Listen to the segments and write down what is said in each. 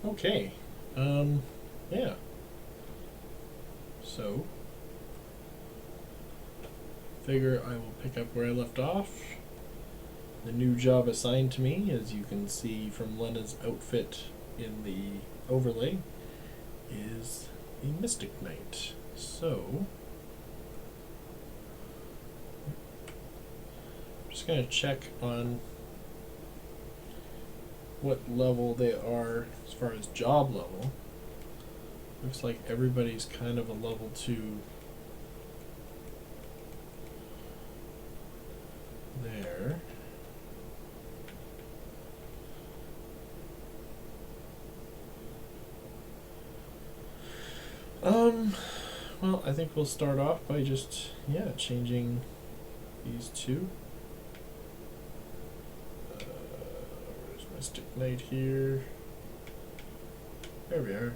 Okay. Yeah. So, figure I will pick up where I left off. The new job assigned to me, as you can see from Lena's outfit in the overlay, is the Mystic Knight. So, I'm just going to check on what level they are as far as job level. Looks like everybody's kind of a level 2 there. Well, I think we'll start off by just, changing these two. Where's Mystic Knight here? There we are.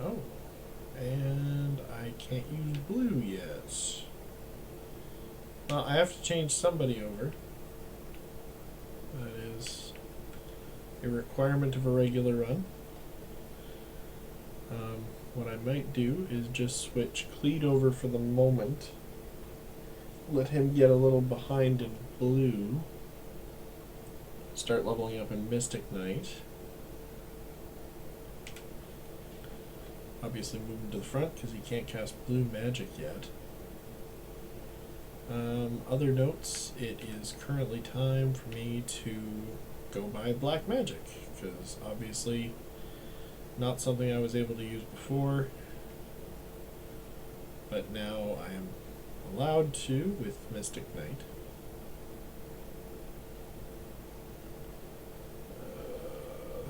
Oh, and I can't use blue yet. Well, I have to change somebody over. That is a requirement of a regular run. What I might do is just switch Cleat over for the moment. Let him get a little behind in blue. Start leveling up in Mystic Knight. Obviously move him to the front because he can't cast blue magic yet. Other notes, it is currently time for me to go buy black magic, because obviously not something I was able to use before, but now I am allowed to with Mystic Knight.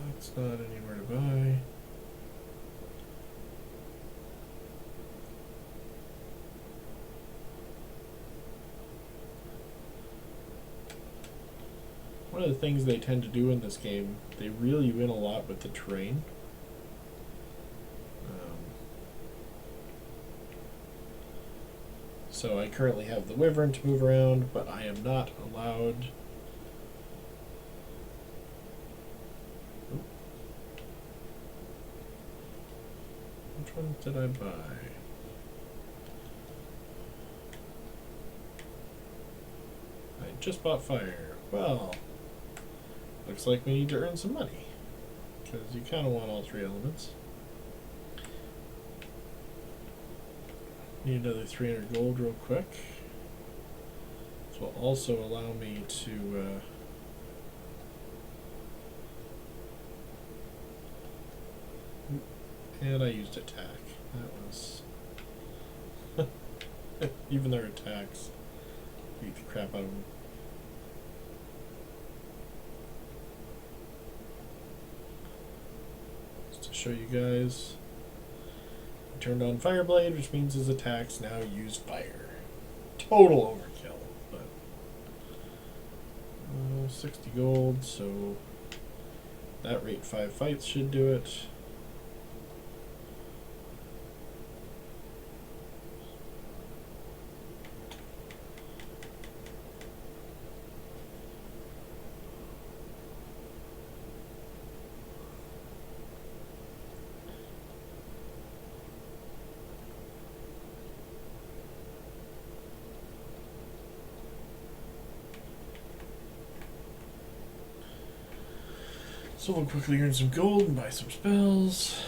That's not anywhere to buy. One of the things they tend to do in this game, they reel you in a lot with the terrain. So I currently have the Wyvern to move around, but I am not allowed. Which one did I buy? I just bought fire. Well, looks like we need to earn some money, because you kind of want all three elements. Need another 300 gold real quick. This will also allow me to and I used attack. That was even their attacks beat the crap out of them. Just to show you guys, I turned on Fireblade, which means his attacks now use fire. Total overkill, but 60 gold, so that rate 5 fights should do it. So we'll quickly earn some gold and buy some spells.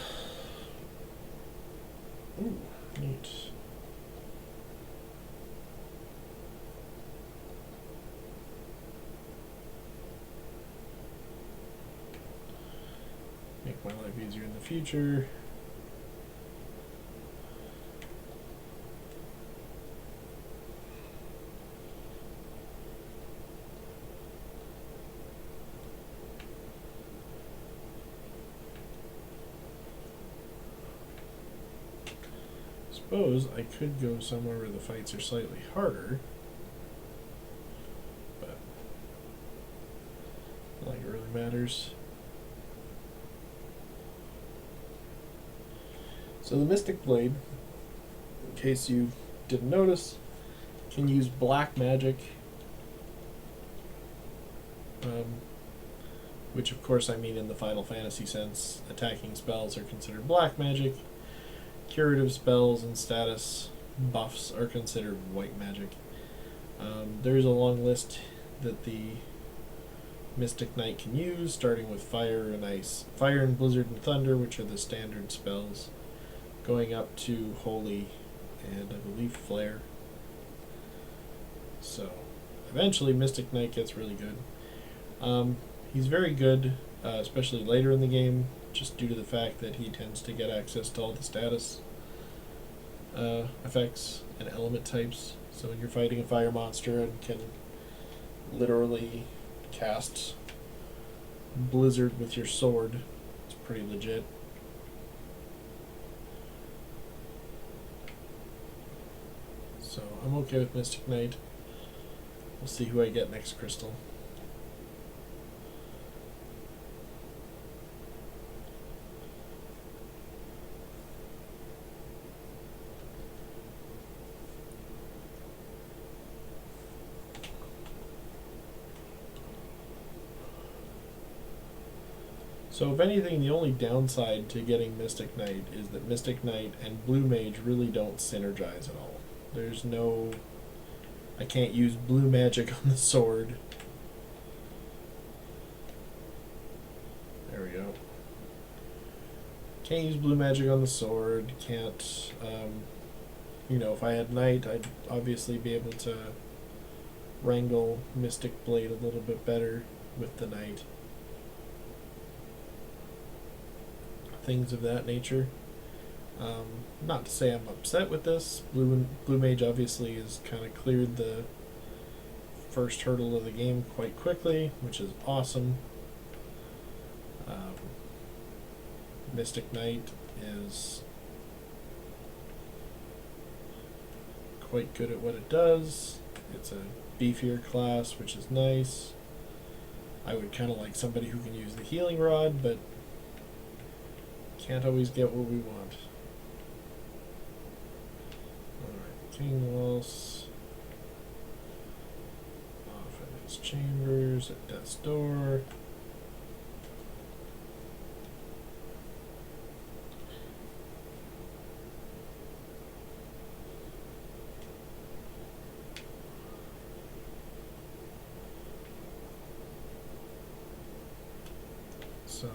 Ooh, neat. Make my life easier in the future. Suppose I could go somewhere where the fights are slightly harder, but not like it really matters. So the Mystic Blade, in case you didn't notice, can use black magic which of course I mean in the Final Fantasy sense. Attacking spells are considered black magic. Curative spells and status buffs are considered white magic. There's a long list that the Mystic Knight can use, starting with Fire and Ice, Fire and Blizzard and Thunder, which are the standard spells, going up to Holy and I believe Flare. So eventually Mystic Knight gets really good. He's very good, especially later in the game, just due to the fact that he tends to get access to all the status effects and element types. So when you're fighting a fire monster and can literally cast Blizzard with your sword, it's pretty legit. So I'm okay with Mystic Knight. We'll see who I get next crystal. So if anything, the only downside to getting Mystic Knight is that Mystic Knight and Blue Mage really don't synergize at all. There's no... I can't use blue magic on the sword. There we go. Can't use blue magic on the sword. Can't... you know, if I had Knight, I'd obviously be able to wrangle Mystic Blade a little bit better with the Knight. Things of that nature. Not to say I'm upset with this. Blue Mage obviously has kind of cleared the first hurdle of the game quite quickly, which is awesome. Mystic Knight is quite good at what it does. It's a beefier class, which is nice. I would kind of like somebody who can use the healing rod, but can't always get what we want. Alright, King Waltz off in his chambers at death's door. So,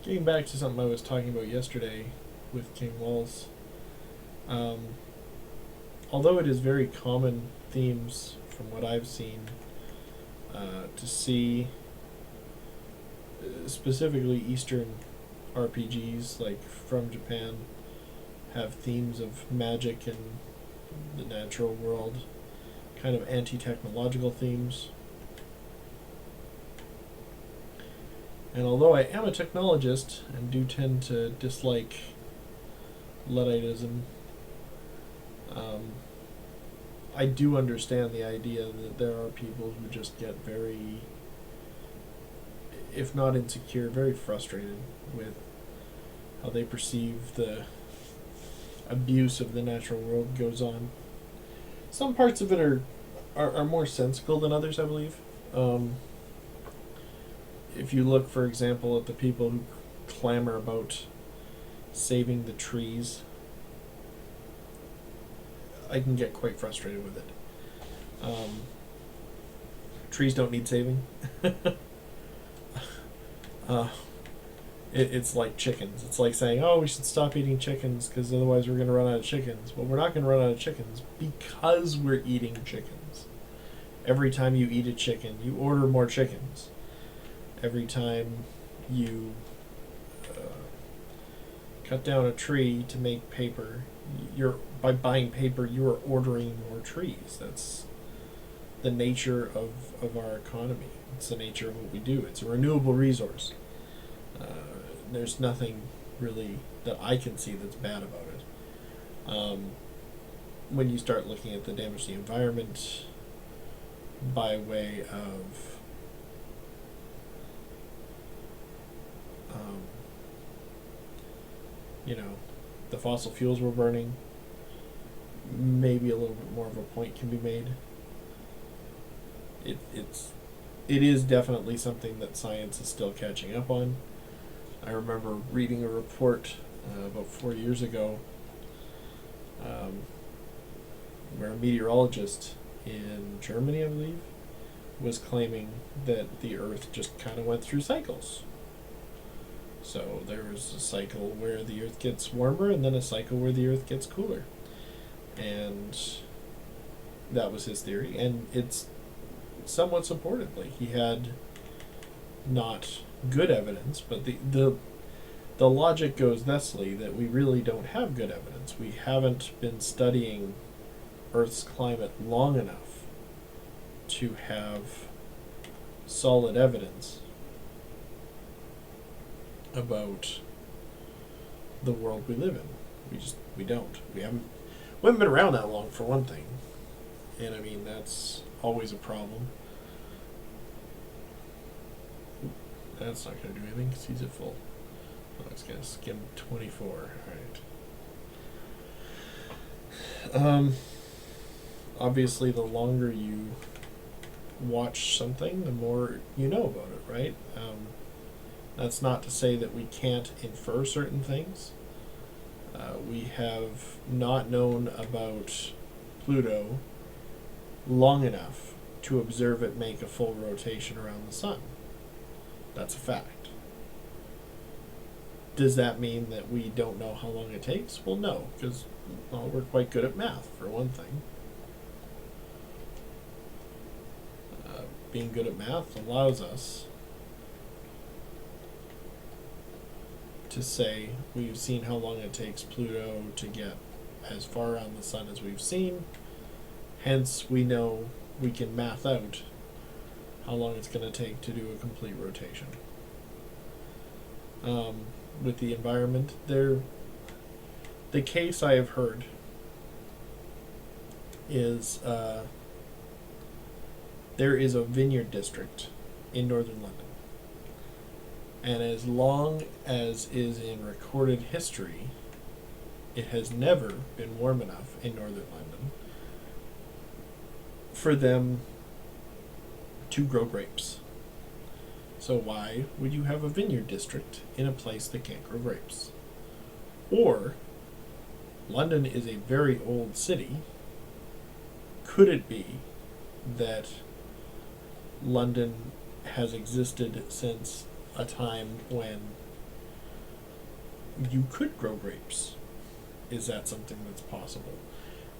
getting back to something I was talking about yesterday with King Waltz, although it is very common themes from what I've seen to see, specifically Eastern RPGs like from Japan have themes of magic and the natural world, kind of anti-technological themes. And although I am a technologist and do tend to dislike Ludditism, I do understand the idea that there are people who just get very, if not insecure, very frustrated with how they perceive the abuse of the natural world goes on. Some parts of it are more sensical than others, I believe. If you look, for example, at the people who clamor about saving the trees, I can get quite frustrated with it. Trees don't need saving. It's like chickens. It's like saying, oh, we should stop eating chickens because otherwise we're going to run out of chickens. Well, we're not going to run out of chickens because we're eating chickens. Every time you eat a chicken, you order more chickens. Every time you cut down a tree to make paper, by buying paper, you are ordering more trees. That's the nature of our economy. It's the nature of what we do. It's a renewable resource. There's nothing really that I can see that's bad about it. When you start looking at the damage to the environment by way of the fossil fuels we're burning, maybe a little bit more of a point can be made. It's it is definitely something that science is still catching up on. I remember reading a report about 4 years ago um, where a meteorologist in Germany, I believe, was claiming that the Earth just kind of went through cycles. So there was a cycle where the Earth gets warmer and then a cycle where the Earth gets cooler. And that was his theory. And it's somewhat supported. Like, he had not good evidence, but the logic goes thusly that we really don't have good evidence. We haven't been studying Earth's climate long enough to have solid evidence about the world we live in. We don't. We haven't been around that long, for one thing. And I mean, that's always a problem. That's not going to do anything because he's at full. Oh, it's going to skim 24. Alright. Obviously, the longer you watch something, the more you know about it, right? That's not to say that we can't infer certain things. We have not known about Pluto long enough to observe it make a full rotation around the sun. That's a fact. Does that mean that we don't know how long it takes? Well, no, because we're quite good at math, for one thing. Being good at math allows us to say we've seen how long it takes Pluto to get as far around the sun as we've seen. Hence, we know we can math out how long it's going to take to do a complete rotation. With the environment, the case I have heard is there is a vineyard district in northern London. And as long as is in recorded history, it has never been warm enough in northern London for them to grow grapes. So why would you have a vineyard district in a place that can't grow grapes? Or, London is a very old city. Could it be that London has existed since a time when you could grow grapes? Is that something that's possible?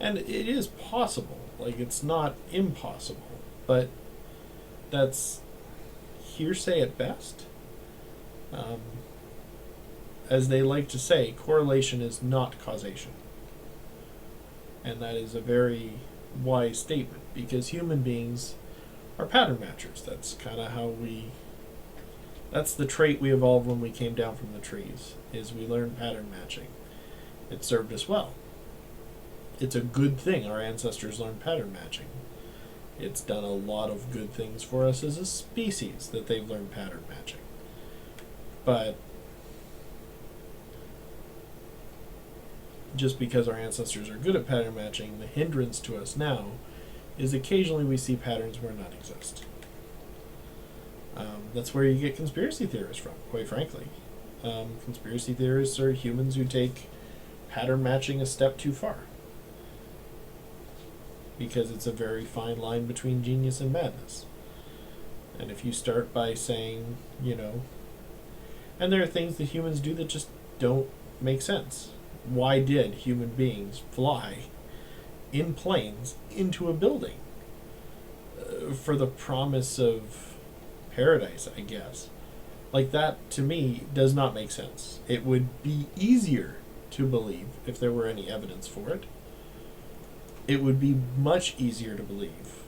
And it is possible. Like, it's not impossible, but that's hearsay at best. As they like to say, correlation is not causation. And that is a very wise statement, because human beings are pattern matchers. That's kind of how that's the trait we evolved when we came down from the trees, is we learned pattern matching. It served us well. It's a good thing our ancestors learned pattern matching. It's done a lot of good things for us as a species that they've learned pattern matching. But just because our ancestors are good at pattern matching, the hindrance to us now is occasionally we see patterns where none exist. That's where you get conspiracy theorists from, quite frankly. Conspiracy theorists are humans who take pattern matching a step too far, because it's a very fine line between genius and madness. And if you start by saying, and there are things that humans do that just don't make sense. Why did human beings fly in planes into a building? For the promise of paradise, I guess. Like, that, to me, does not make sense. It would be easier to believe if there were any evidence for it. It would be much easier to believe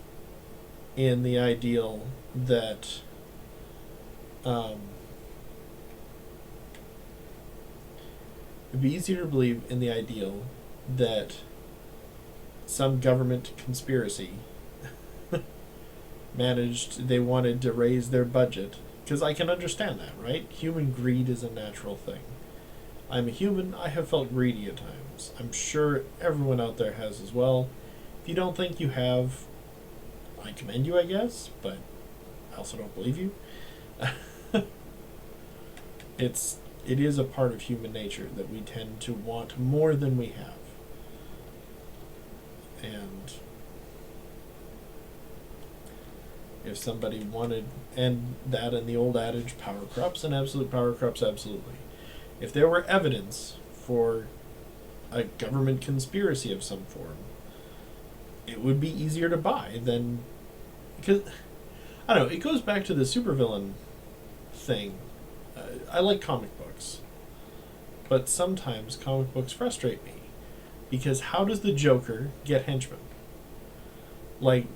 in the ideal that it'd be easier to believe in the ideal that some government conspiracy they wanted to raise their budget, because I can understand that, right? Human greed is a natural thing. I'm a human. I have felt greedy at times. I'm sure everyone out there has as well. If you don't think you have, I commend you, I guess, but I also don't believe you. It is a part of human nature that we tend to want more than we have. And if somebody wanted, and the old adage, power corrupts, and absolute power corrupts absolutely. If there were evidence for a government conspiracy of some form, it would be easier to buy than, because I don't know, it goes back to the supervillain thing. I like comic books, but sometimes comic books frustrate me, because how does the Joker get henchmen? Like,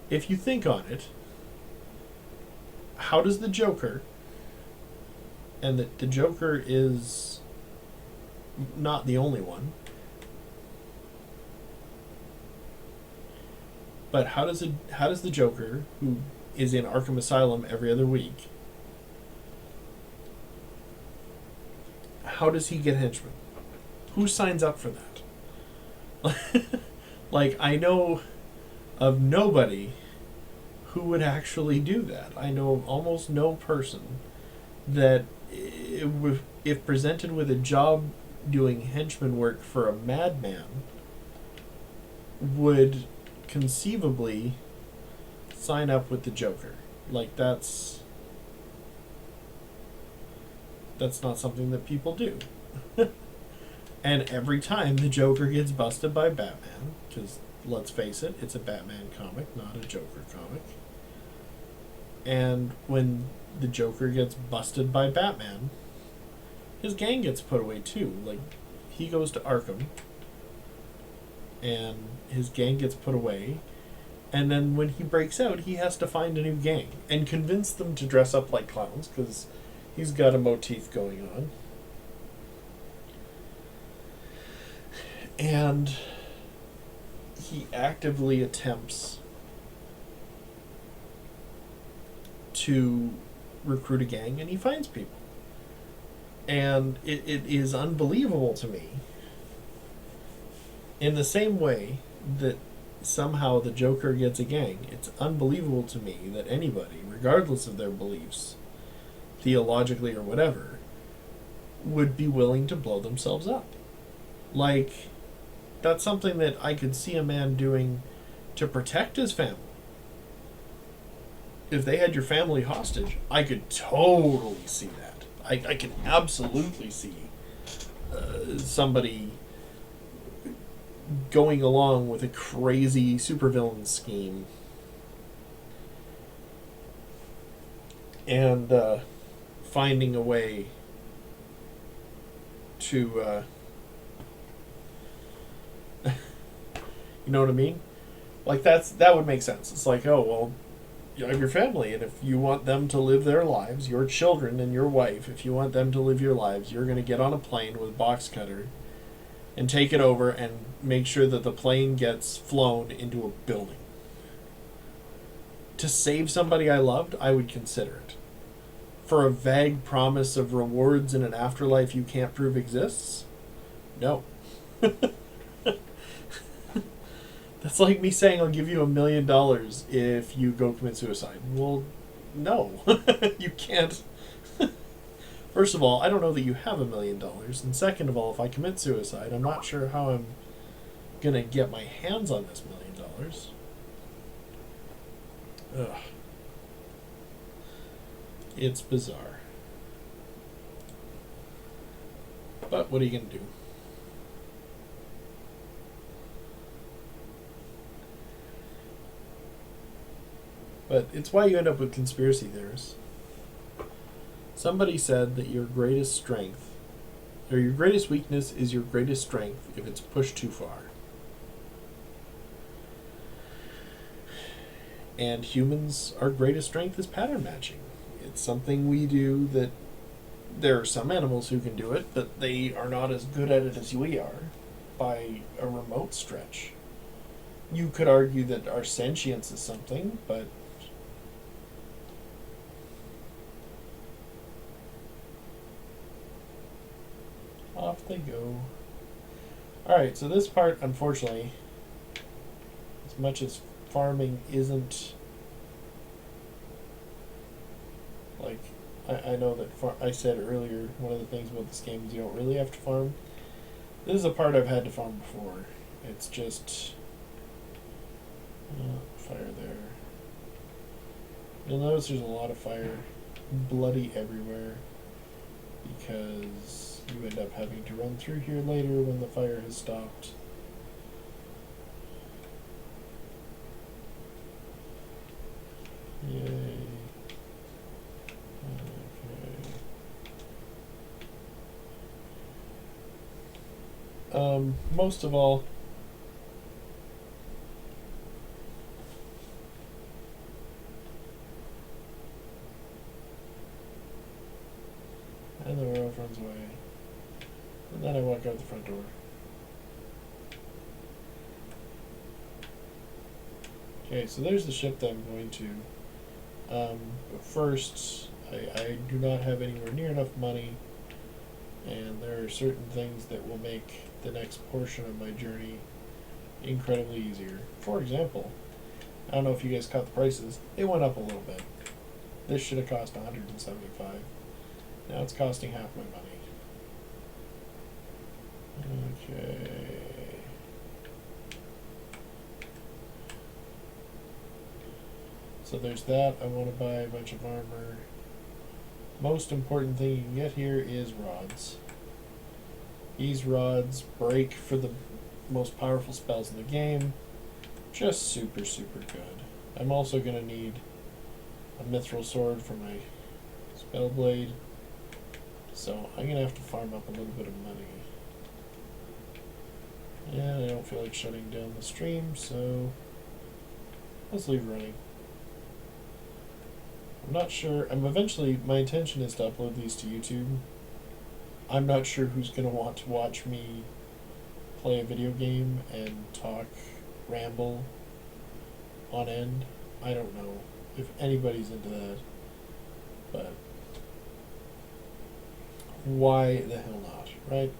if you think on it, how does the Joker, and the Joker is not the only one, but how does the Joker, who is in Arkham Asylum every other week, how does he get henchmen? Who signs up for that? Like, I know of nobody who would actually do that. I know of almost no person that, if presented with a job doing henchman work for a madman, would conceivably sign up with the Joker. Like, that's not something that people do. And every time the Joker gets busted by Batman, because let's face it, it's a Batman comic, not a Joker comic. And when the Joker gets busted by Batman, his gang gets put away too. Like, he goes to Arkham, and his gang gets put away, and then when he breaks out, he has to find a new gang and convince them to dress up like clowns, because he's got a motif going on. And he actively attempts to recruit a gang, and he finds people. And it is unbelievable to me, in the same way that somehow the Joker gets a gang, it's unbelievable to me that anybody, regardless of their beliefs, theologically or whatever, would be willing to blow themselves up. Like, that's something that I could see a man doing to protect his family. If they had your family hostage, I could totally see that. I can absolutely see somebody going along with a crazy supervillain scheme and finding a way to you know what I mean? Like, that would make sense. It's like, oh, well, you have your family, and if you want them to live their lives, your children and your wife, if you want them to live your lives, you're going to get on a plane with a box cutter and take it over and make sure that the plane gets flown into a building. To save somebody I loved, I would consider it. For a vague promise of rewards in an afterlife you can't prove exists? No. That's like me saying I'll give you $1 million if you go commit suicide. Well, no. You can't. First of all, I don't know that you have $1 million. And second of all, if I commit suicide, I'm not sure how I'm going to get my hands on this $1 million. Ugh. It's bizarre. But what are you going to do? But it's why you end up with conspiracy theorists. Somebody said that your greatest strength, or your greatest weakness is your greatest strength if it's pushed too far. And humans, our greatest strength is pattern matching. It's something we do that there are some animals who can do it, but they are not as good at it as we are by a remote stretch. You could argue that our sentience is something, but off they go. Alright, so this part, unfortunately, as much as farming isn't Like, I know that I said earlier, one of the things about this game is you don't really have to farm. This is a part I've had to farm before. It's just... fire there. You'll notice there's a lot of fire bloody everywhere because you end up having to run through here later when the fire has stopped. Yay. Okay. Most of all, and the werewolf runs away. And then I walk out the front door. Okay, so there's the ship that I'm going to. But first, I do not have anywhere near enough money, and there are certain things that will make the next portion of my journey incredibly easier. For example, I don't know if you guys caught the prices. They went up a little bit. This should have cost $175. Now it's costing half my money. Okay. So there's that. I want to buy a bunch of armor. Most important thing you can get here is rods. These rods break for the most powerful spells in the game. Just super, super good. I'm also going to need a mithril sword for my spell blade. So I'm going to have to farm up a little bit of money. And I don't feel like shutting down the stream, so let's leave running. I'm not sure. My intention is to upload these to YouTube. I'm not sure who's going to want to watch me play a video game and talk, ramble on end. I don't know if anybody's into that, but why the hell not, right?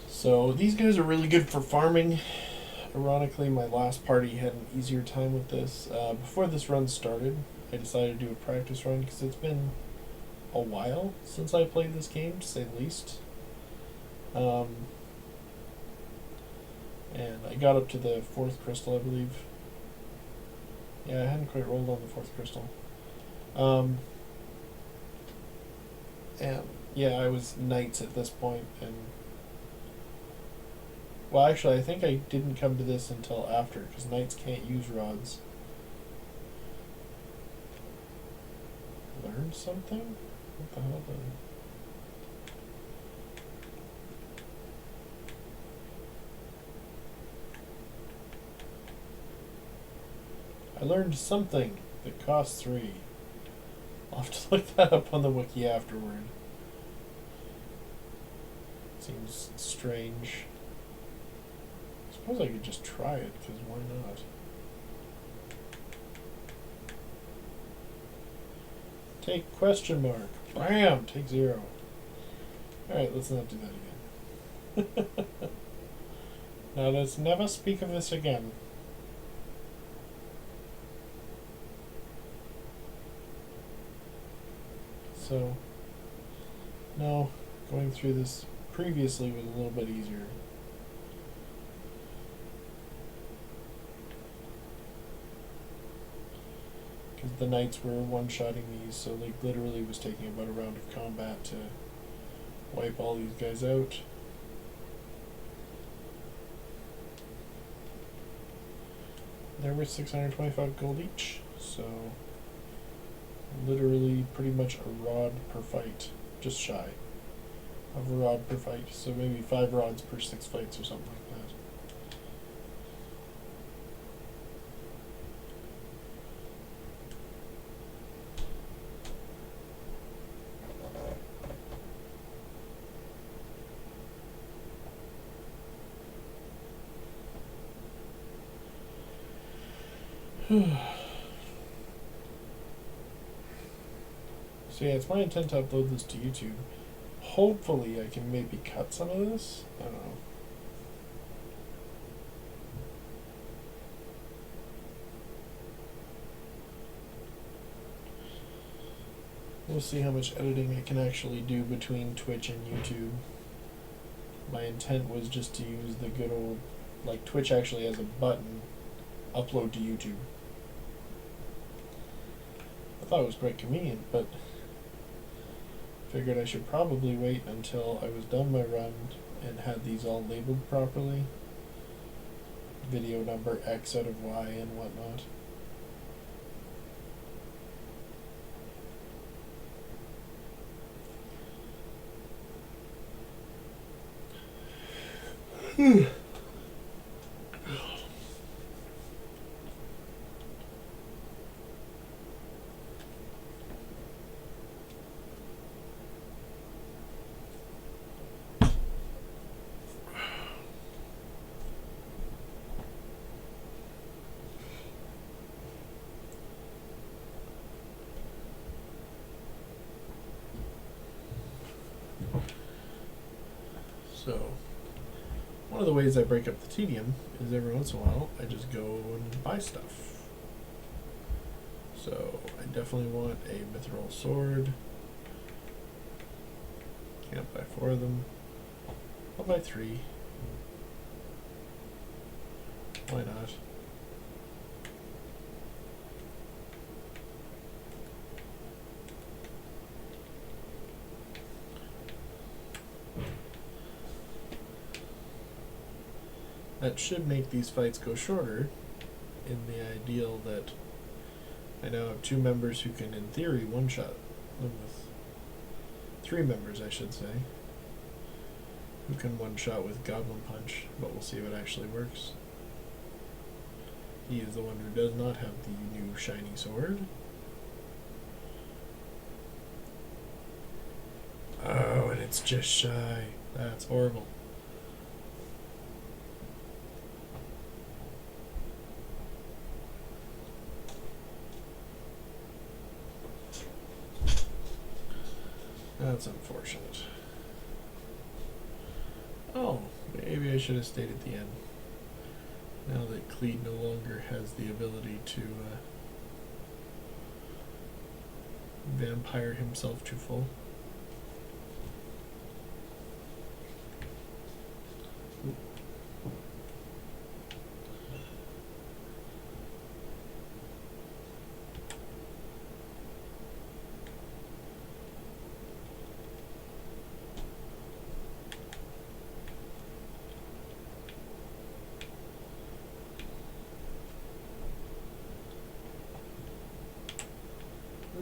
So these guys are really good for farming. Ironically, my last party had an easier time with this. Before this run started, I decided to do a practice run because it's been a while since I played this game, to say the least. And I got up to the 4th crystal, I believe. Yeah, I hadn't quite rolled on the 4th crystal. And yeah, I was knights at this point, and well, actually, I think I didn't come to this until after, because knights can't use rods. Learn something? What the hell did I learned something that costs 3. I'll have to look that up on the wiki afterward. Seems strange. I suppose I could just try it, because why not? Take question mark. Bam! Take 0. Alright, let's not do that again. Now let's never speak of this again. So, no, going through this previously was a little bit easier. Because the knights were one-shotting these, so like literally was taking about a round of combat to wipe all these guys out. There were 625 gold each, so literally pretty much a rod per fight, just shy of a rod per fight, so maybe 5 rods per 6 fights or something like that. So yeah, it's my intent to upload this to YouTube. Hopefully I can maybe cut some of this. I don't know. We'll see how much editing I can actually do between Twitch and YouTube. My intent was just to use the good old, like Twitch actually has a button, upload to YouTube. I thought it was quite convenient, but figured I should probably wait until I was done my run and had these all labeled properly. Video number X out of Y and whatnot. So, one of the ways I break up the tedium is every once in a while I just go and buy stuff. So, I definitely want a mithril sword. Can't buy 4 of them. I'll buy 3. Why not? That should make these fights go shorter, in the ideal that I now have 2 members who can, in theory, one-shot them with 3 members, I should say, who can one-shot with Goblin Punch, but we'll see if it actually works. He is the one who does not have the new shiny sword. Oh, and it's just shy. That's horrible. That's unfortunate. Oh, maybe I should have stayed at the end. Now that Cleed no longer has the ability to vampire himself to full.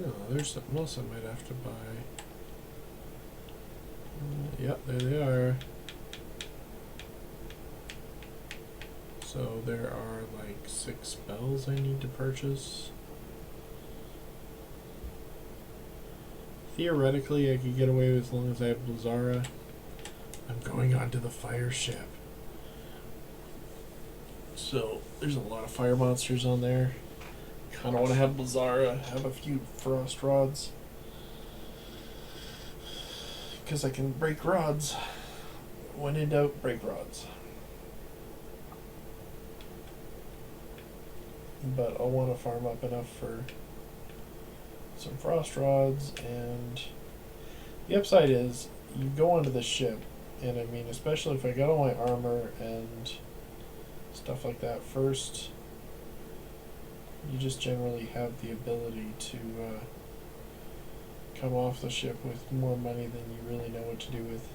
Oh, there's something else I might have to buy. Yep, there they are. So there are like 6 spells I need to purchase. Theoretically, I could get away with as long as I have Blizzara. I'm going on to the fire ship. So there's a lot of fire monsters on there. Kind of want to have Blizzara, have a few frost rods. Because I can break rods. When in doubt, break rods. But I'll want to farm up enough for some frost rods, and the upside is you go onto the ship, and I mean, especially if I got all my armor and stuff like that first, you just generally have the ability to come off the ship with more money than you really know what to do with.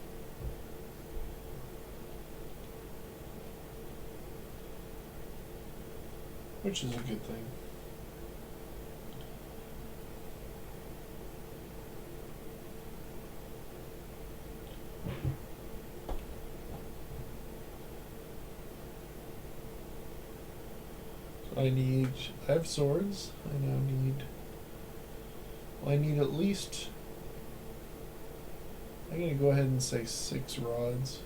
Which is a good thing. So I have swords. I need at least, I'm going to go ahead and say 6 rods.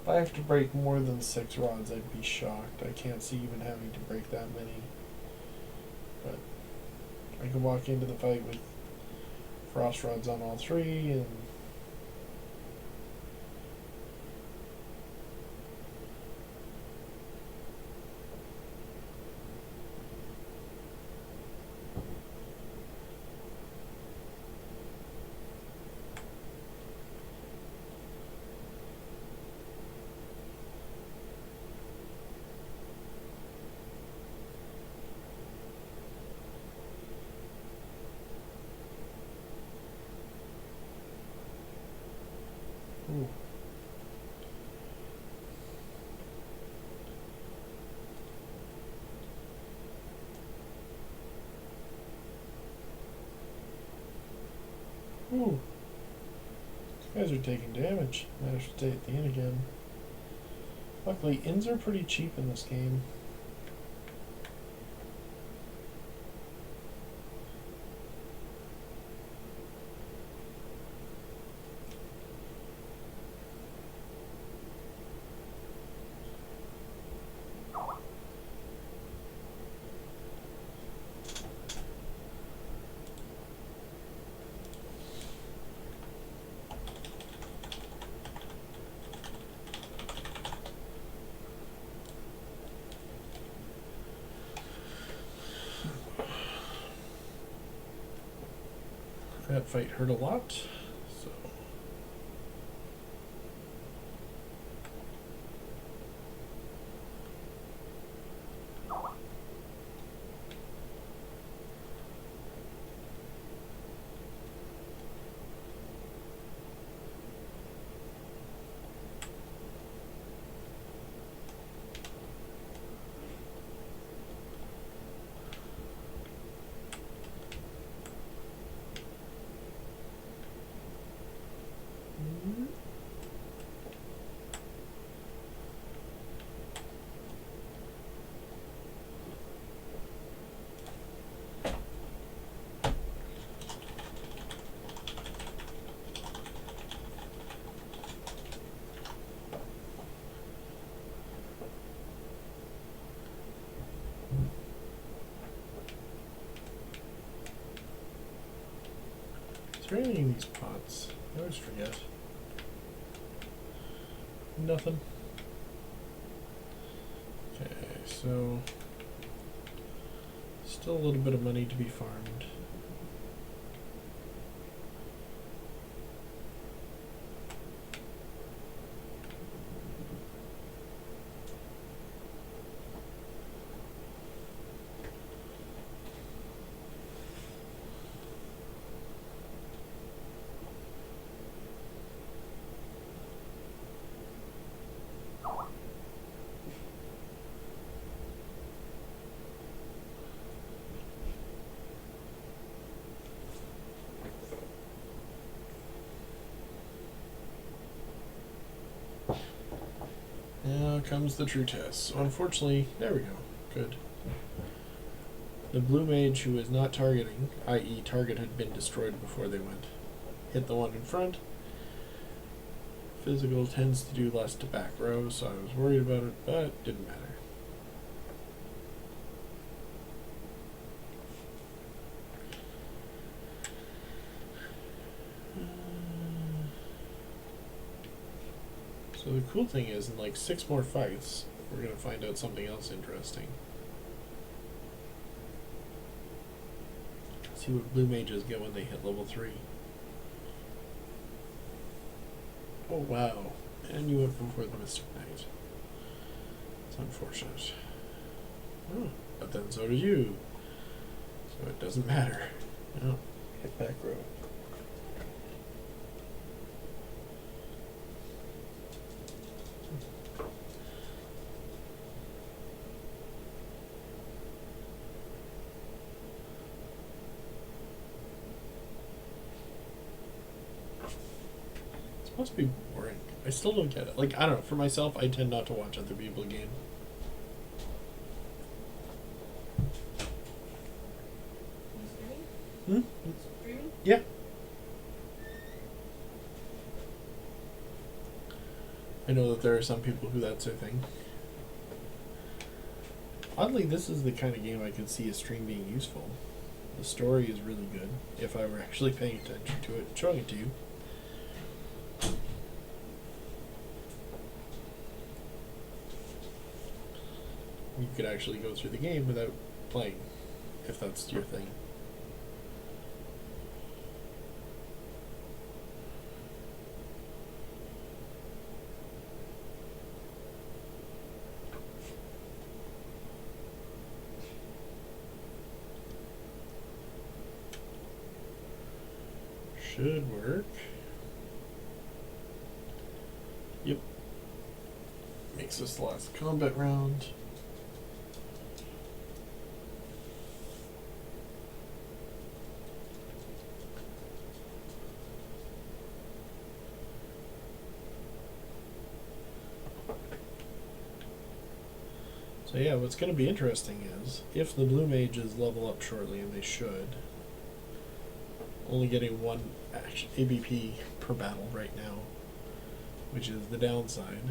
If I have to break more than 6 rods, I'd be shocked. I can't see even having to break that many. But I can walk into the fight with frost rods on all 3, and guys are taking damage. Managed to stay at the inn again. Luckily, inns are pretty cheap in this game. That fight hurt a lot, so is there anything in these pots? I always forget. Nothing. Okay, so still a little bit of money to be farmed. Now comes the true test. So unfortunately, there we go. Good. The blue mage who was not targeting, i.e. target had been destroyed before they went, hit the one in front. Physical tends to do less to back row, so I was worried about it, but it didn't matter. So the cool thing is, in like 6 more fights, we're going to find out something else interesting. See what blue mages get when they hit level 3. Oh wow, and you went before the Mystic Knight. It's unfortunate. Oh, but then so did you. So it doesn't matter. Oh, hit back row. Must be boring. I still don't get it. Like, I don't know. For myself, I tend not to watch other people game. Hmm? Streaming? Yeah. I know that there are some people who that's their thing. Oddly, this is the kind of game I could see a stream being useful. The story is really good, if I were actually paying attention to it and showing it to you. You could actually go through the game without playing, if that's your thing. Should work. Yep. Makes this the last combat round. So yeah, what's going to be interesting is if the blue mages level up shortly, and they should, only getting one ABP per battle right now, which is the downside.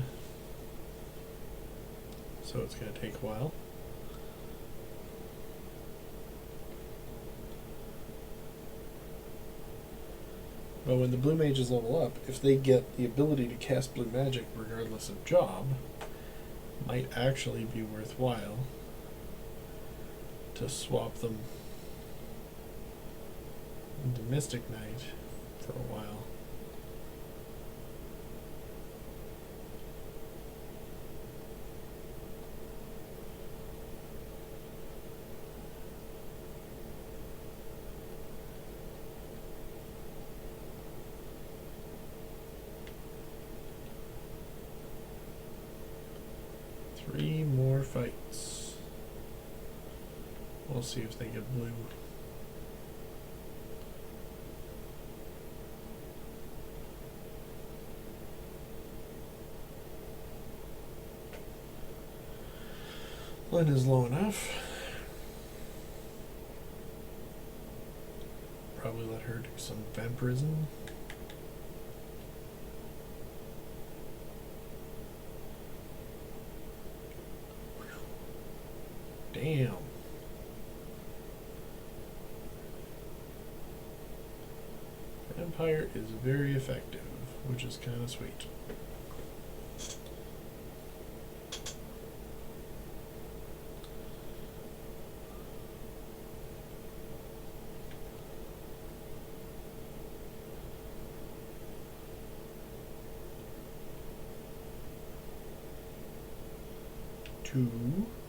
So it's going to take a while. But when the blue mages level up, if they get the ability to cast blue magic regardless of job, might actually be worthwhile to swap them into Mystic Knight for a while. Three more fights. We'll see if they get blue. Len is low enough. Probably let her do some vampirism. Damn. Vampire is very effective, which is kind of sweet. Two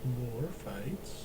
more fights.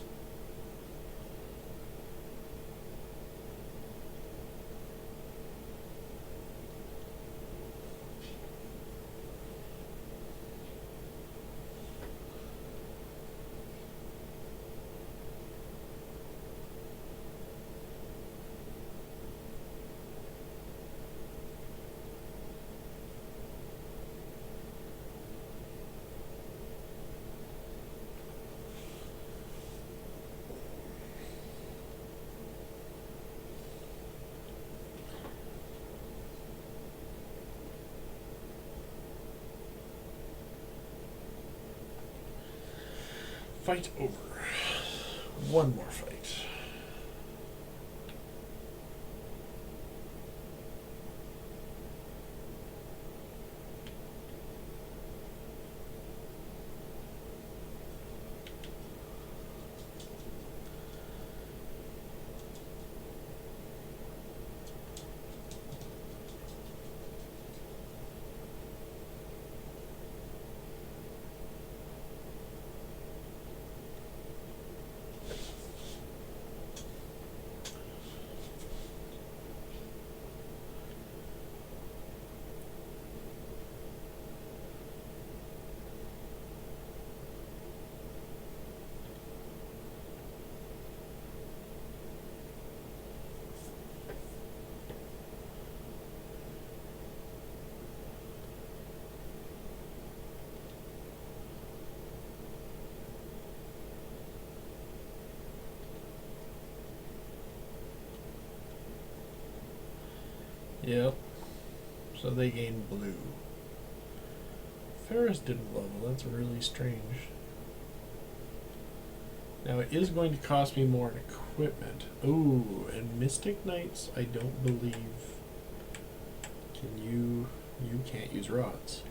Fight over. One more fight. Yep. So they gained blue. Ferris didn't level. That's really strange. Now it is going to cost me more in equipment. Ooh, and Mystic Knights, I don't believe. Can you? You can't use rods.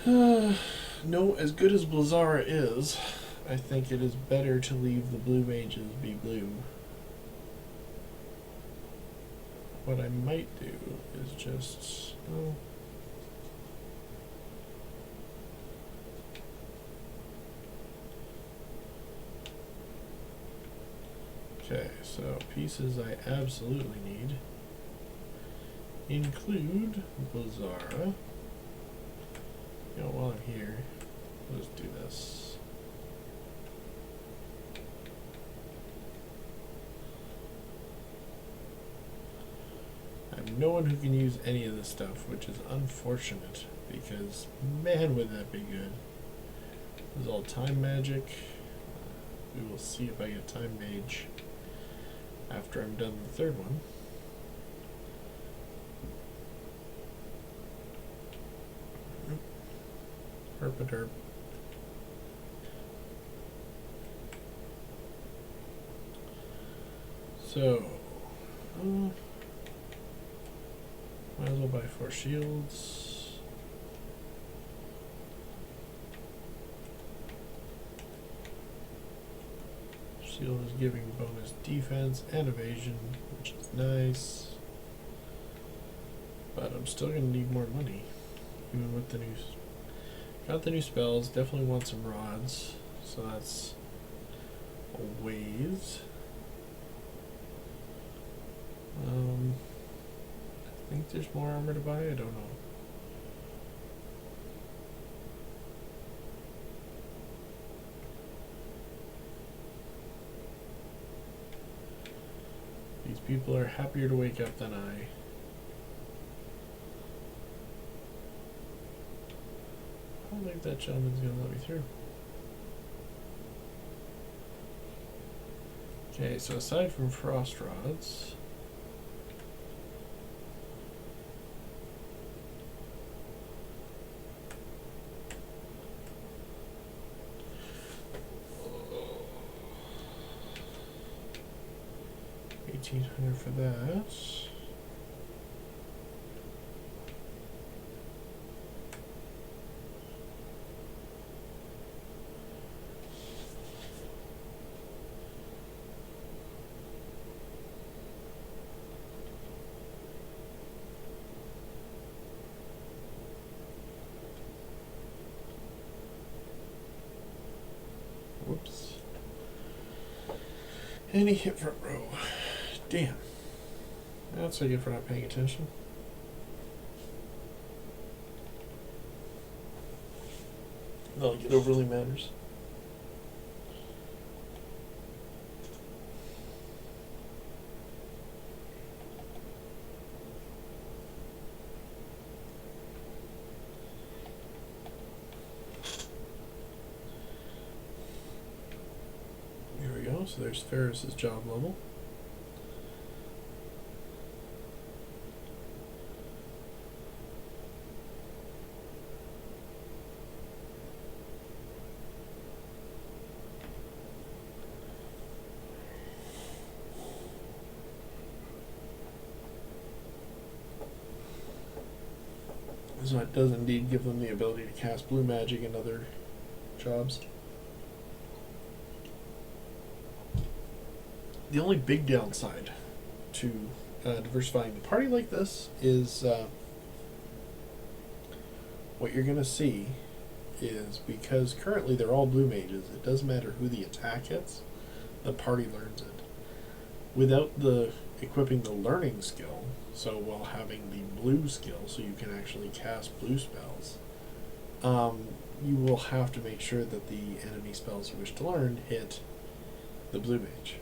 No, as good as Blazara is, I think it is better to leave the blue mages be blue. What I might do is just... Oh. Okay, so pieces I absolutely need include Blazara. You know, while I'm here, let's do this. I have no one who can use any of this stuff, which is unfortunate, because man would that be good. This is all time magic. We will see if I get time mage after I'm done the third one. Herpaderp. So, might as well buy 4 shields. Shield is giving bonus defense and evasion, which is nice. But I'm still gonna need more money, even with the new. Got the new spells. Definitely want some rods, so that's a ways. I think there's more armor to buy. I don't know. These people are happier to wake up than I. I don't think that gentleman's gonna let me through. Okay, so aside from frost rods, $1,800 for that. Whoops. And he hit front row. Damn. That's what I get for not paying attention. Not like it overly matters. Here we go. So there's Ferris's job level. So it does indeed give them the ability to cast blue magic and other jobs. The only big downside to diversifying the party like this is what you're going to see is because currently they're all blue mages, it doesn't matter who the attack hits, the party learns it. Without the equipping the learning skill, so while having the blue skill so you can actually cast blue spells, you will have to make sure that the enemy spells you wish to learn hit the blue mage.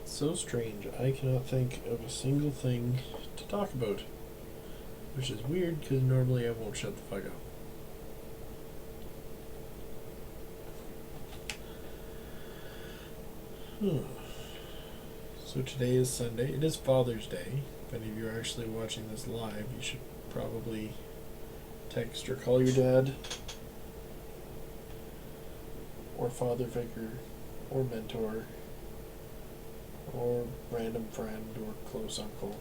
So strange, I cannot think of a single thing to talk about. Which is weird, because normally I won't shut the fuck up. So today is Sunday. It is Father's Day. If any of you are actually watching this live, you should probably text or call your dad, or father figure, or mentor, or random friend, or close uncle.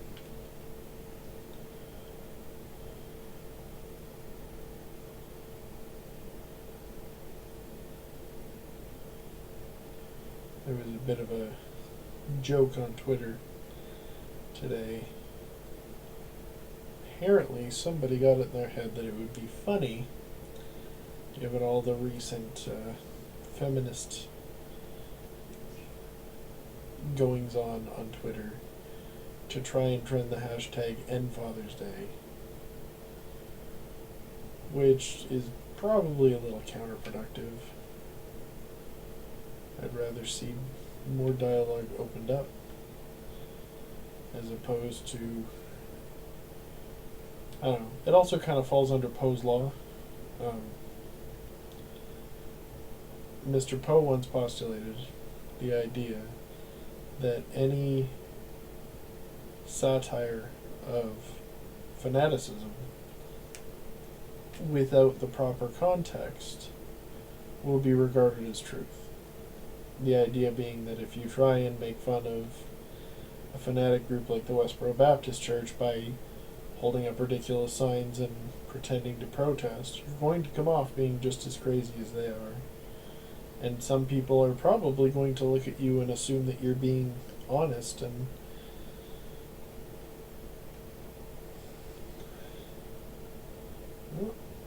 There was a bit of a joke on Twitter today. Apparently, somebody got it in their head that it would be funny, given all the recent feminist goings on Twitter, to try and trend the hashtag End Father's Day, which is probably a little counterproductive. I'd rather see more dialogue opened up as opposed to, I don't know. It also kind of falls under Poe's law. Mr. Poe once postulated the idea that any satire of fanaticism without the proper context will be regarded as truth. The idea being that if you try and make fun of a fanatic group like the Westboro Baptist Church by holding up ridiculous signs and pretending to protest, you're going to come off being just as crazy as they are. And some people are probably going to look at you and assume that you're being honest and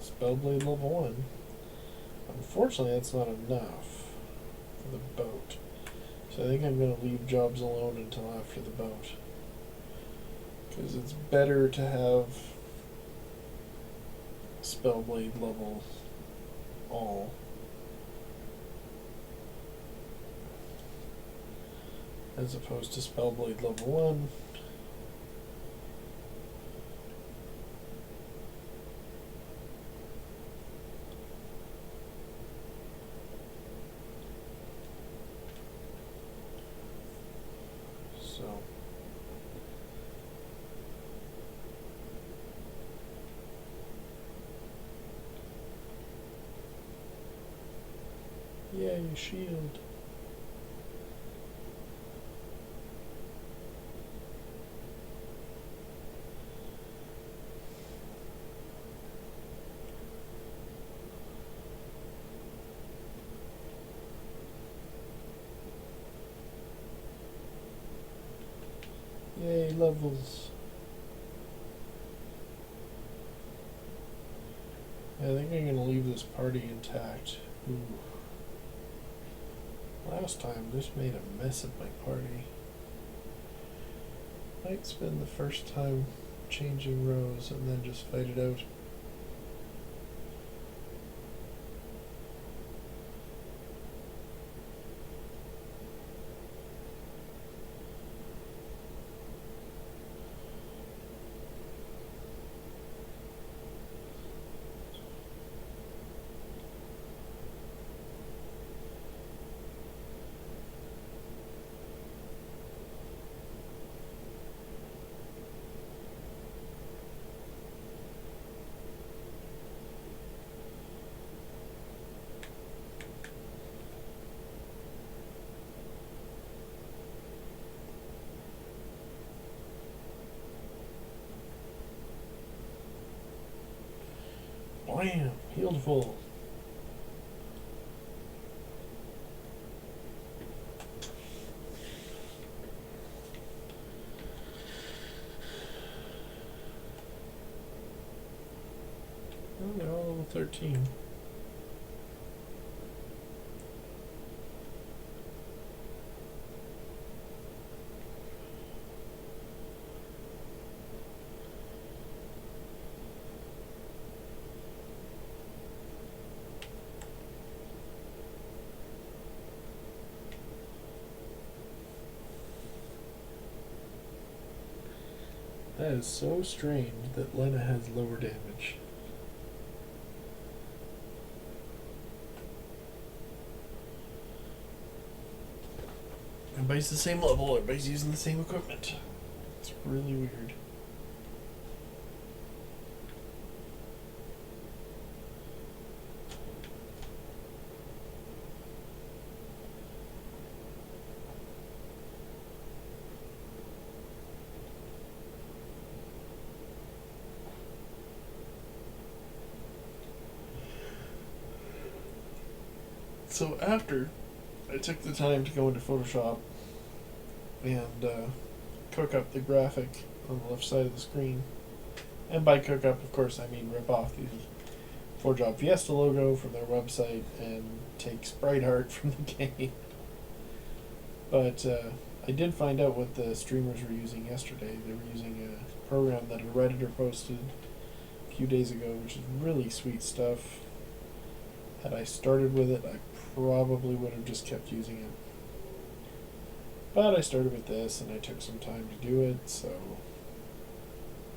Spellblade level 1. Unfortunately, that's not enough for the boat. So I think I'm going to leave jobs alone until after the boat. Because it's better to have Spellblade level all. As opposed to Spellblade level 1. So yay, shield. Yay, levels. I think I'm going to leave this party intact. Ooh. Last time, this made a mess of my party. Might spend the first time changing rows and then just fight it out. Blam! Healed full. Oh, they're all level 13. That is so strange that Lena has lower damage. Everybody's the same level, everybody's using the same equipment. It's really weird. So after I took the time to go into Photoshop and cook up the graphic on the left side of the screen. And by cook up, of course, I mean rip off the 4-Job Fiesta logo from their website and take sprite art from the game. But I did find out what the streamers were using yesterday. They were using a program that a Redditor posted a few days ago, which is really sweet stuff. Had I started with it, I probably would have just kept using it. But I started with this, and I took some time to do it, so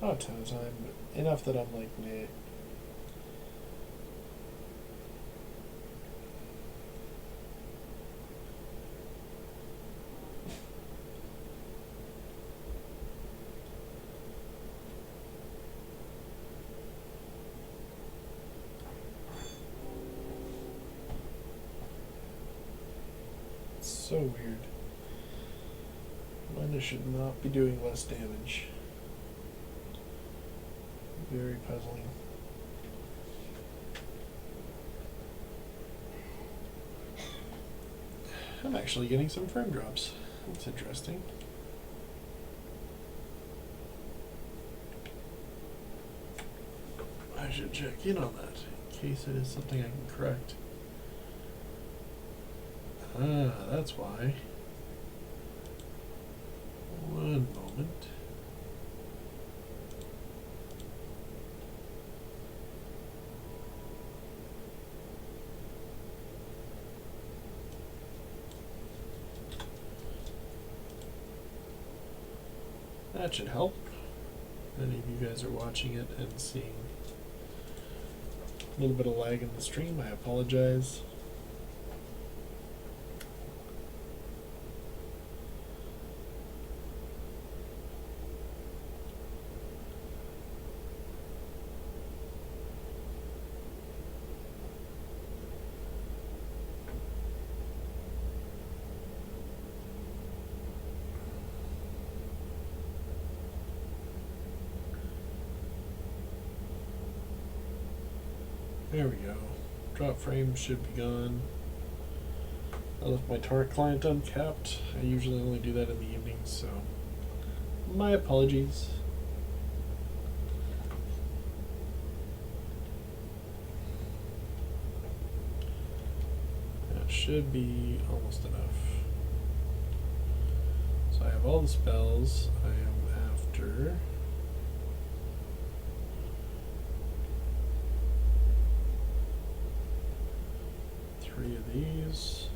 not a ton of time, but enough that I'm like, nah. So weird. Mine should not be doing less damage. Very puzzling. I'm actually getting some frame drops. That's interesting. I should check in on that in case it is something I can correct. Ah, that's why. One moment. That should help. Many of you guys are watching it and seeing a little bit of lag in the stream. I apologize. There we go. Drop frames should be gone. I left my Torrent client uncapped. I usually only do that in the evenings, so my apologies. That should be almost enough. So I have all the spells. I am after 3 of these.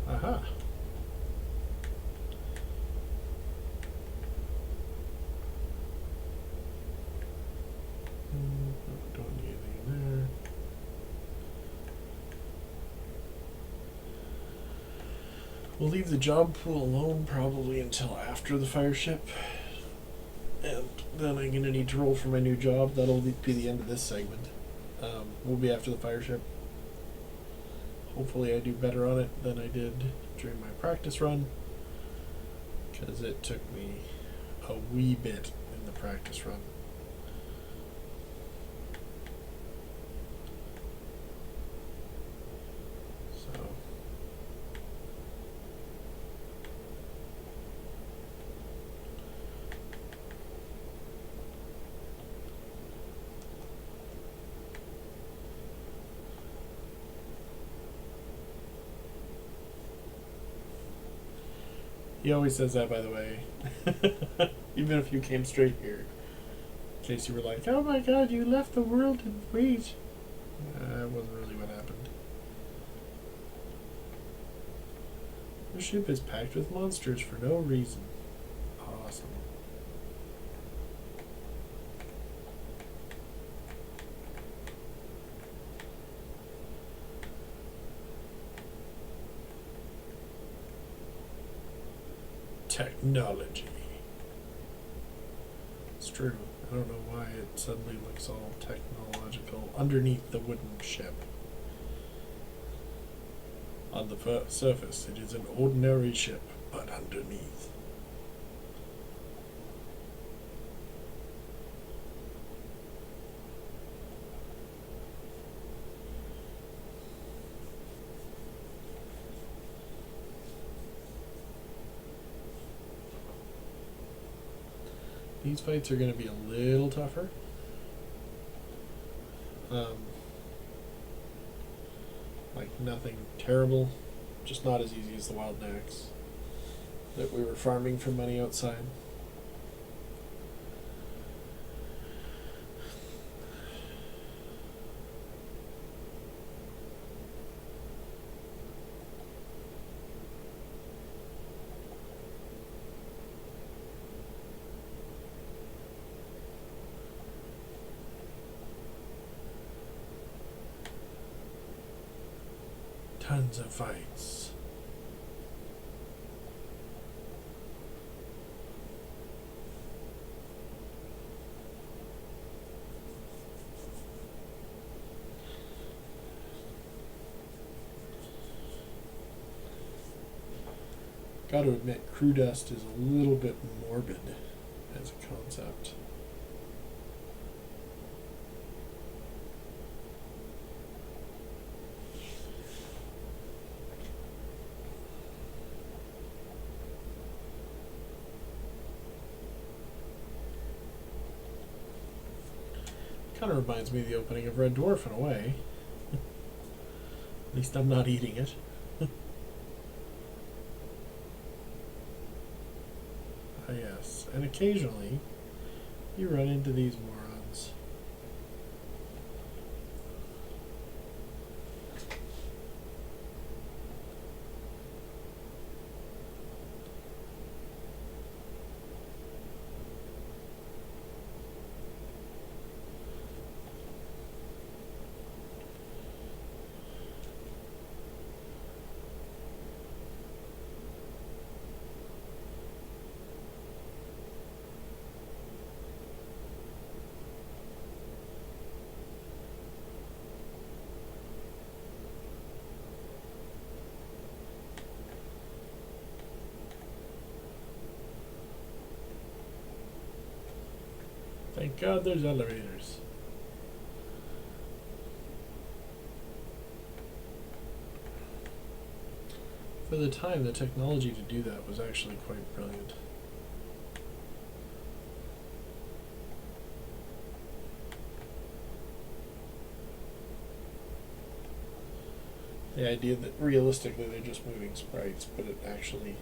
Aha. Don't need anything there. We'll leave the job pool alone probably until after the fire ship. And then I'm going to need to roll for my new job. That'll be the end of this segment. We'll be after the fire ship. Hopefully I do better on it than I did during my practice run, because it took me a wee bit in the practice run. So he always says that, by the way. Even if you came straight here. In case you were like, oh my god, you left the world in wait. That wasn't really what happened. The ship is packed with monsters for no reason. Awesome. Technology. It's true. I don't know why it suddenly looks all technological underneath the wooden ship. On the surface, it is an ordinary ship, but underneath. These fights are going to be a little tougher. Like nothing terrible, just not as easy as the wild nags that we were farming for money outside. Tons of fights. Got to admit, crew dust is a little bit morbid as a concept. Kind of reminds me of the opening of Red Dwarf in a way. At least I'm not eating it. Ah, yes, and occasionally you run into these morons. Thank God there's elevators. For the time, the technology to do that was actually quite brilliant. The idea that realistically they're just moving sprites, but it actually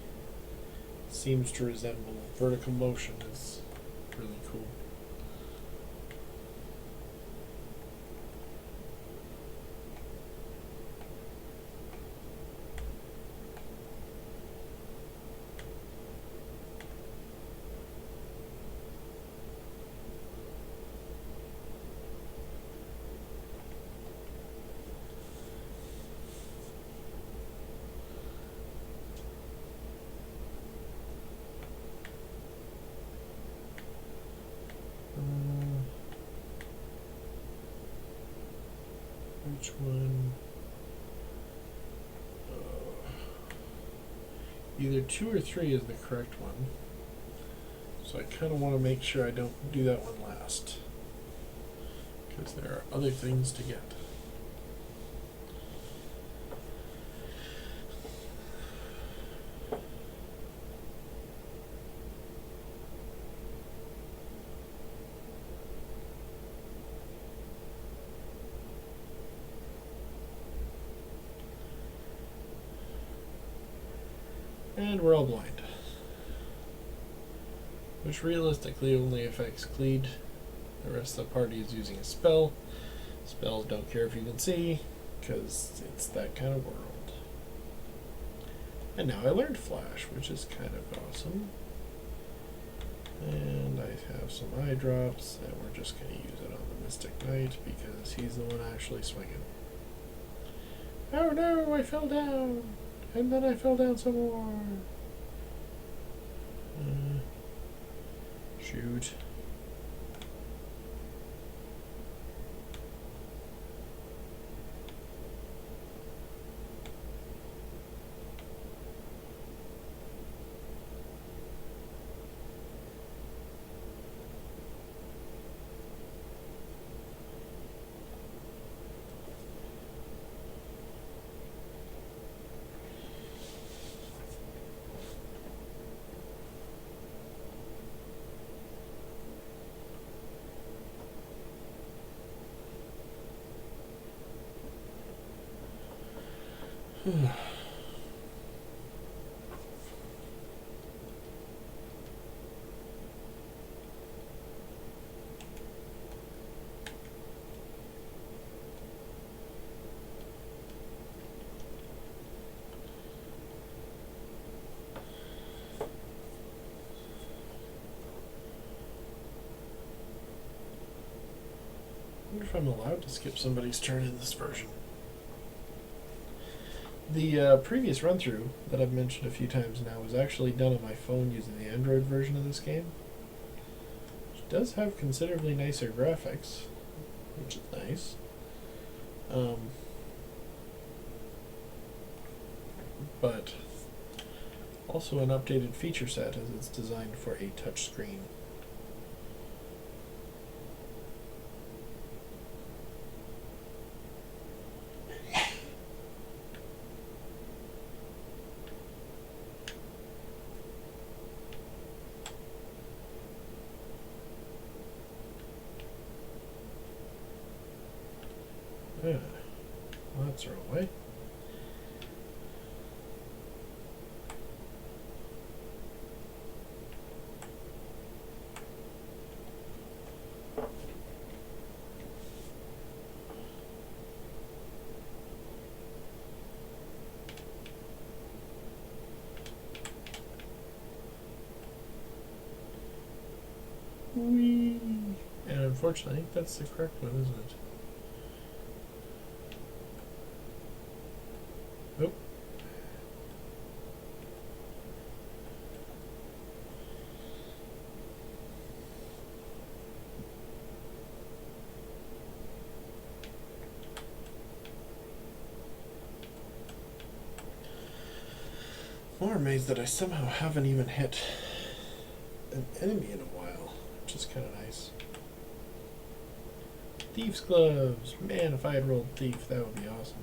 seems to resemble vertical motion is really cool. Which one? Either 2 or 3 is the correct one. So I kind of want to make sure I don't do that one last, because there are other things to get. And we're all blind. Which realistically only affects Cleed. The rest of the party is using a spell. Spells don't care if you can see, because it's that kind of world. And now I learned Flash, which is kind of awesome. And I have some eye drops, and we're just going to use it on the Mystic Knight, because he's the one actually swinging. Oh no, I fell down! And then I fell down some more. Shoot. I wonder if I'm allowed to skip somebody's turn in this version. The previous run-through that I've mentioned a few times now was actually done on my phone using the Android version of this game, which does have considerably nicer graphics, which is nice. But also an updated feature set as it's designed for a touch screen. Yeah, well, that's the wrong way. Whee! And unfortunately, I think that's the correct one, isn't it? Nope. More amazed that I somehow haven't even hit an enemy in a while, which is kind of nice. Thief's gloves! Man, if I had rolled thief, that would be awesome.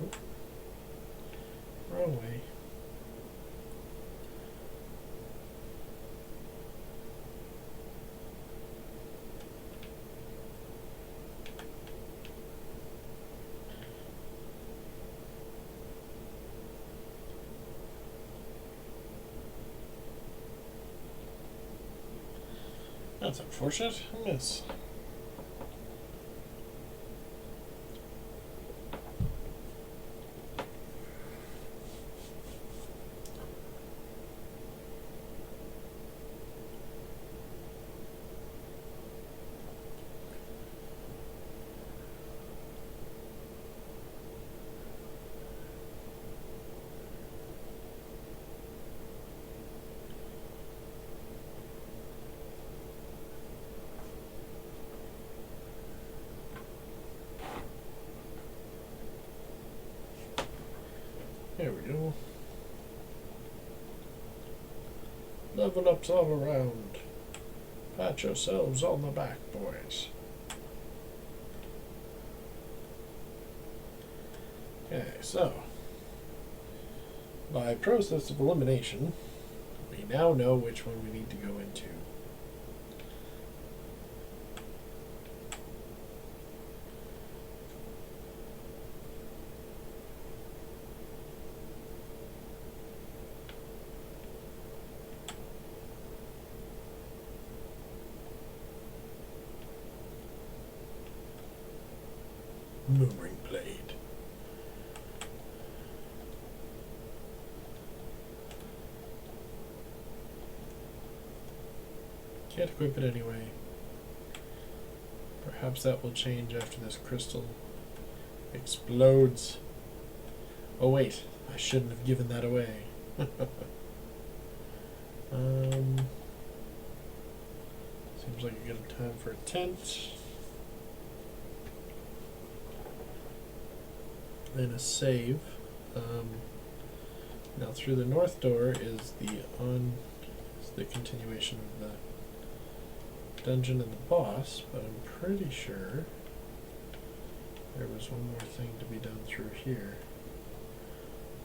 Nope. Wrong way. That's unfortunate. A miss. There we go. Level ups all around. Pat yourselves on the back, boys. Okay, so by process of elimination, we now know which one we need to go into. Moonring blade. Can't equip it anyway. Perhaps that will change after this crystal explodes. Oh wait, I shouldn't have given that away. Seems like a good time for a tent. Then a save. Now through the north door is the continuation of the dungeon and the boss, but I'm pretty sure there was one more thing to be done through here.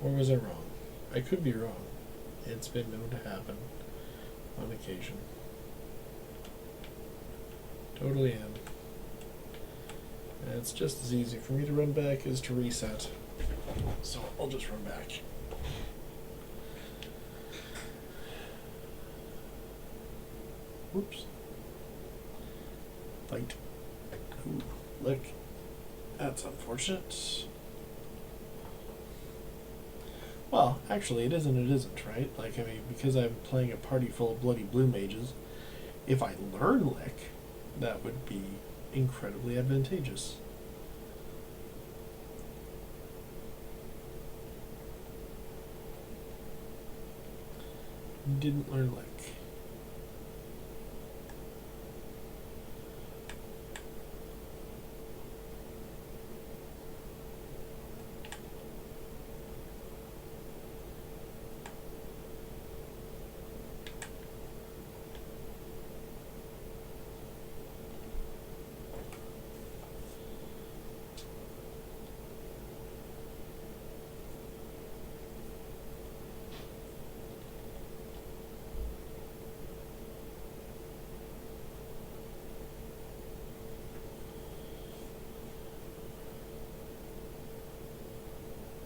Or was I wrong? I could be wrong. It's been known to happen. on occasion. Totally am. And it's just as easy for me to run back as to reset. So I'll just run back. Whoops. Fight. Ooh, look. That's unfortunate. Well, actually, it is and it isn't, right? Like, I mean, because I'm playing a party full of bloody blue mages, if I learn Lick, that would be incredibly advantageous. Didn't learn Lick.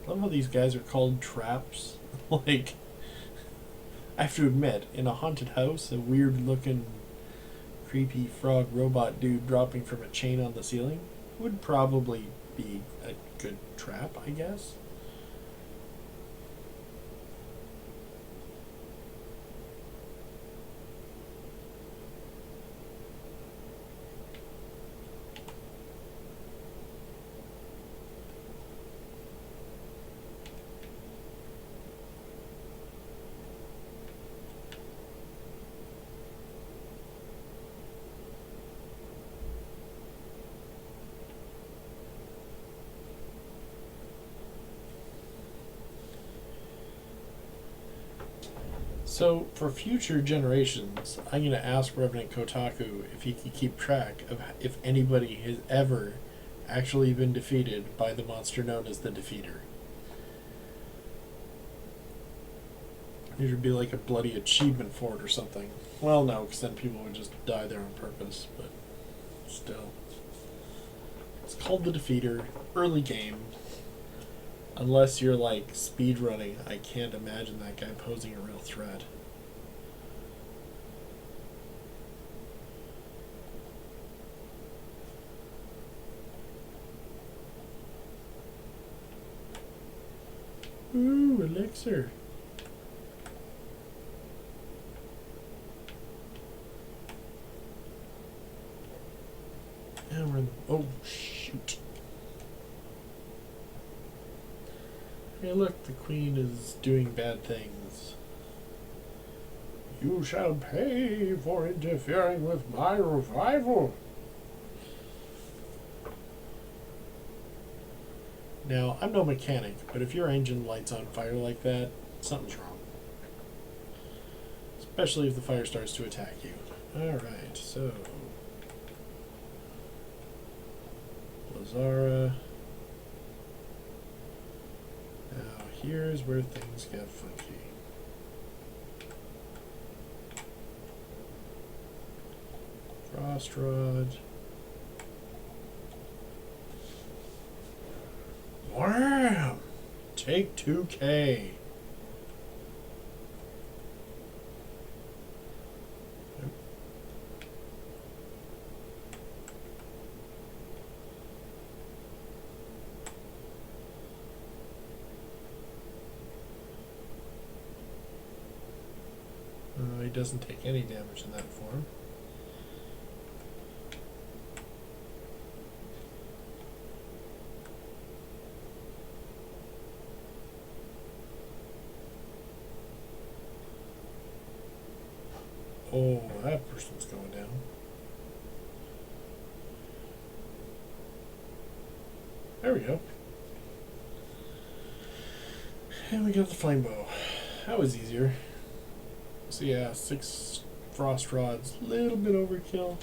I love how these guys are called traps. Like, I have to admit, in a haunted house, a weird looking, creepy frog robot dude dropping from a chain on the ceiling would probably be a good trap, I guess. So, for future generations, I'm going to ask Revenant Kotaku if he can keep track of if anybody has ever actually been defeated by the monster known as the Defeater. It would be like a bloody achievement for it or something. Well, no, because then people would just die there on purpose, but still. It's called the Defeater, early game. Unless you're like speedrunning, I can't imagine that guy posing a real threat. Ooh, elixir. And we're in the, oh, shoot. Hey, look, the queen is doing bad things. You shall pay for interfering with my revival. Now, I'm no mechanic, but if your engine lights on fire like that, something's wrong. Especially if the fire starts to attack you. Alright, so... Lazara... Now, here's where things get funky. Frost Rod. Wham! Take 2K. He doesn't take any damage in that form. Oh, that person's going down. There we go. And we got the flame bow. That was easier. So yeah, 6 frost rods, little bit overkill.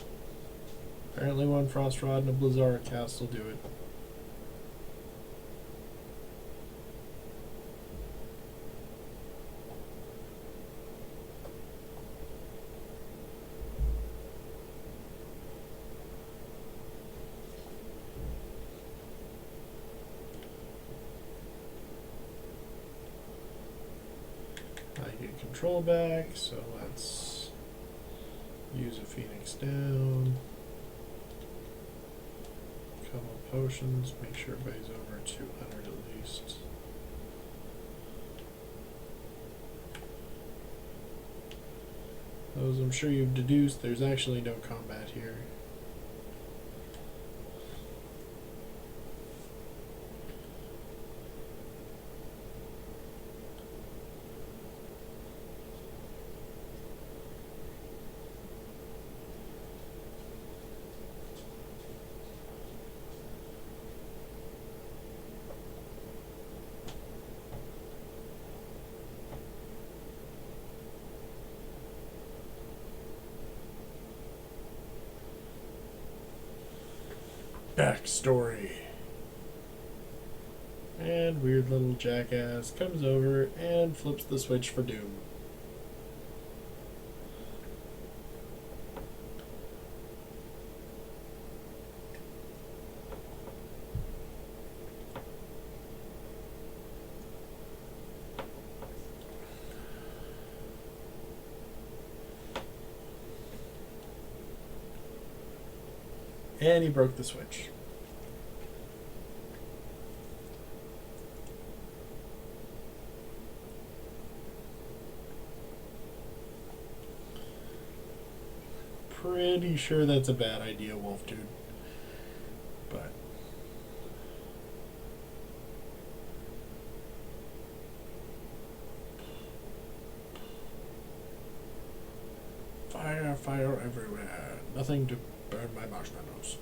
Apparently 1 frost rod and a Blizzara cast will do it. control back, so let's use a Phoenix down. Couple potions, make sure everybody's over 200 at least. As I'm sure you've deduced, there's actually no combat here. Backstory. And weird little jackass comes over and flips the switch for doom. And he broke the switch. Pretty sure that's a bad idea, Wolf Dude. But fire, fire everywhere. Nothing to burn my marshmallows.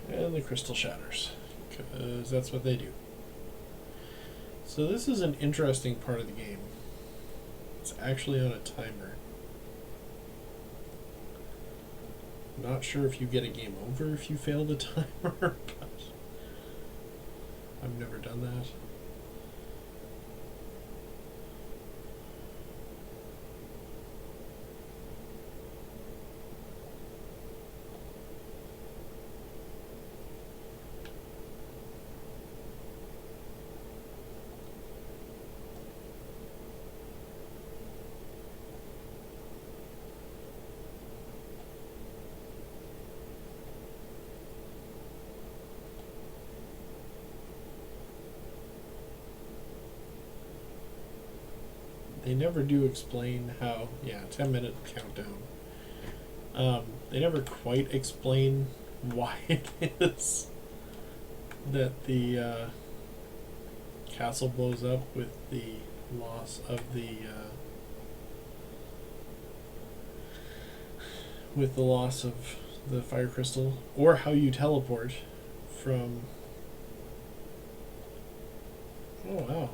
And the crystal shatters, because that's what they do. So this is an interesting part of the game. It's actually on a timer. Not sure if you get a game over if you fail the timer, but I've never done that. They never do explain how, 10-minute countdown. They never quite explain why it is that the castle blows up with the loss of the fire crystal, or how you teleport from. Oh wow,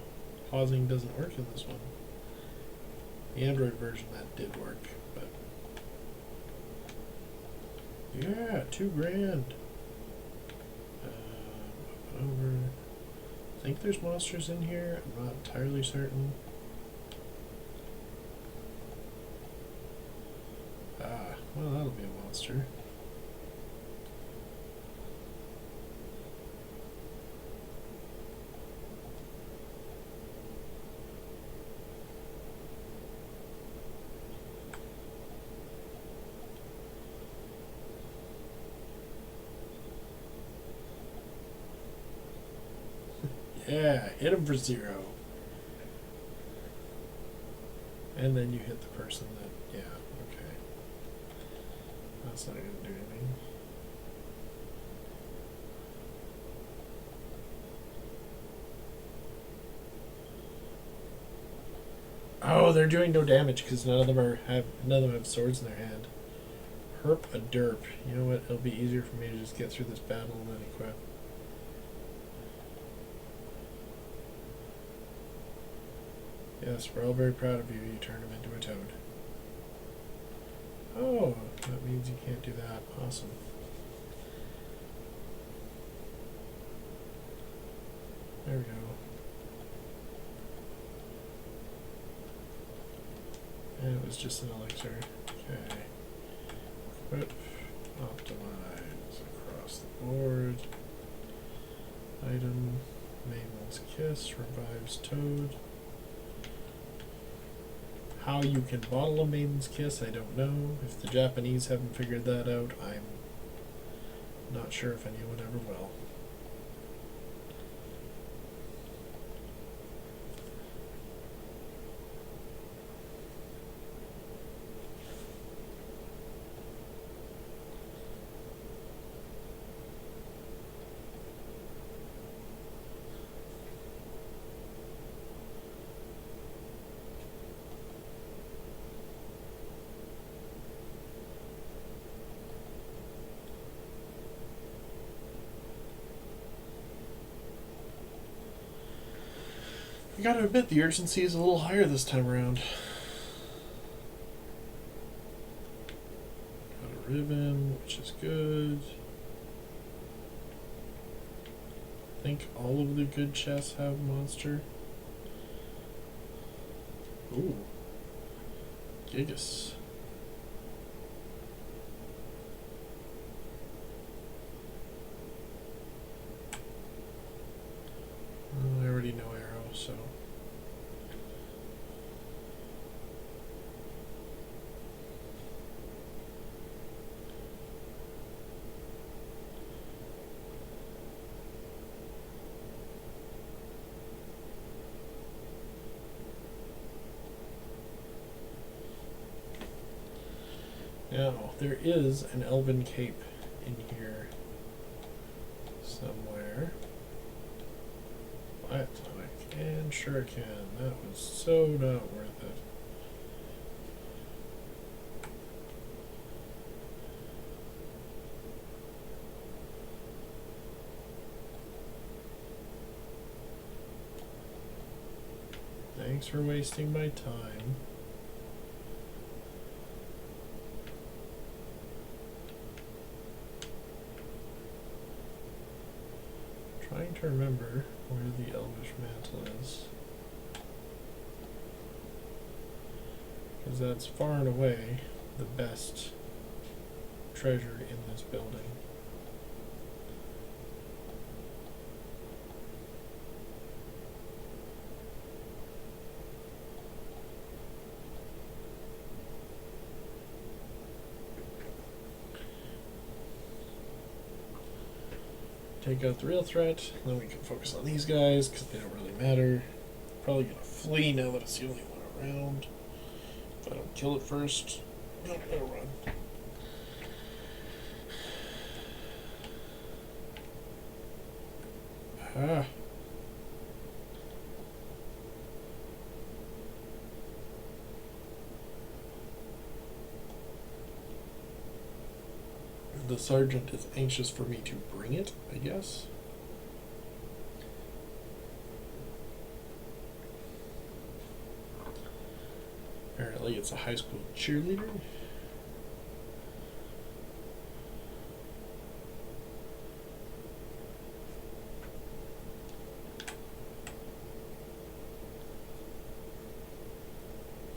pausing doesn't work in this one. The Android version that did work, but yeah, $2,000. Over. I think there's monsters in here. I'm not entirely certain. Well, that'll be a monster. Yeah, hit him for 0. And then you hit the person that, okay. That's not going to do anything. Oh, they're doing no damage because none of them have swords in their hand. Herp a derp. You know what? It'll be easier for me to just get through this battle and then equip. Yes, we're all very proud of you. You turned him into a toad. Oh, That means you can't do that. Awesome. There we go. And it was just an elixir. Okay. Equip. Optimize across the board. Item. Maiden's Kiss. Revives Toad. How you can bottle a Maiden's Kiss, I don't know. If the Japanese haven't figured that out, I'm not sure if anyone ever will. I gotta admit, the urgency is a little higher this time around. Got a ribbon, which is good. I think all of the good chests have monster. Ooh. Gigas. I already know arrow, so. Now, there is an elven cape in here somewhere. But I can, sure can. That was so not worth it. Thanks for wasting my time. Trying to remember where the Elvish Mantle is, because that's far and away the best treasure in this building. Take out the real threat, then we can focus on these guys because they don't really matter. Probably gonna flee now that it's the only one around. If I don't kill it first, no, it'll run. Ah. The sergeant is anxious for me to bring it, I guess. Apparently it's a high school cheerleader.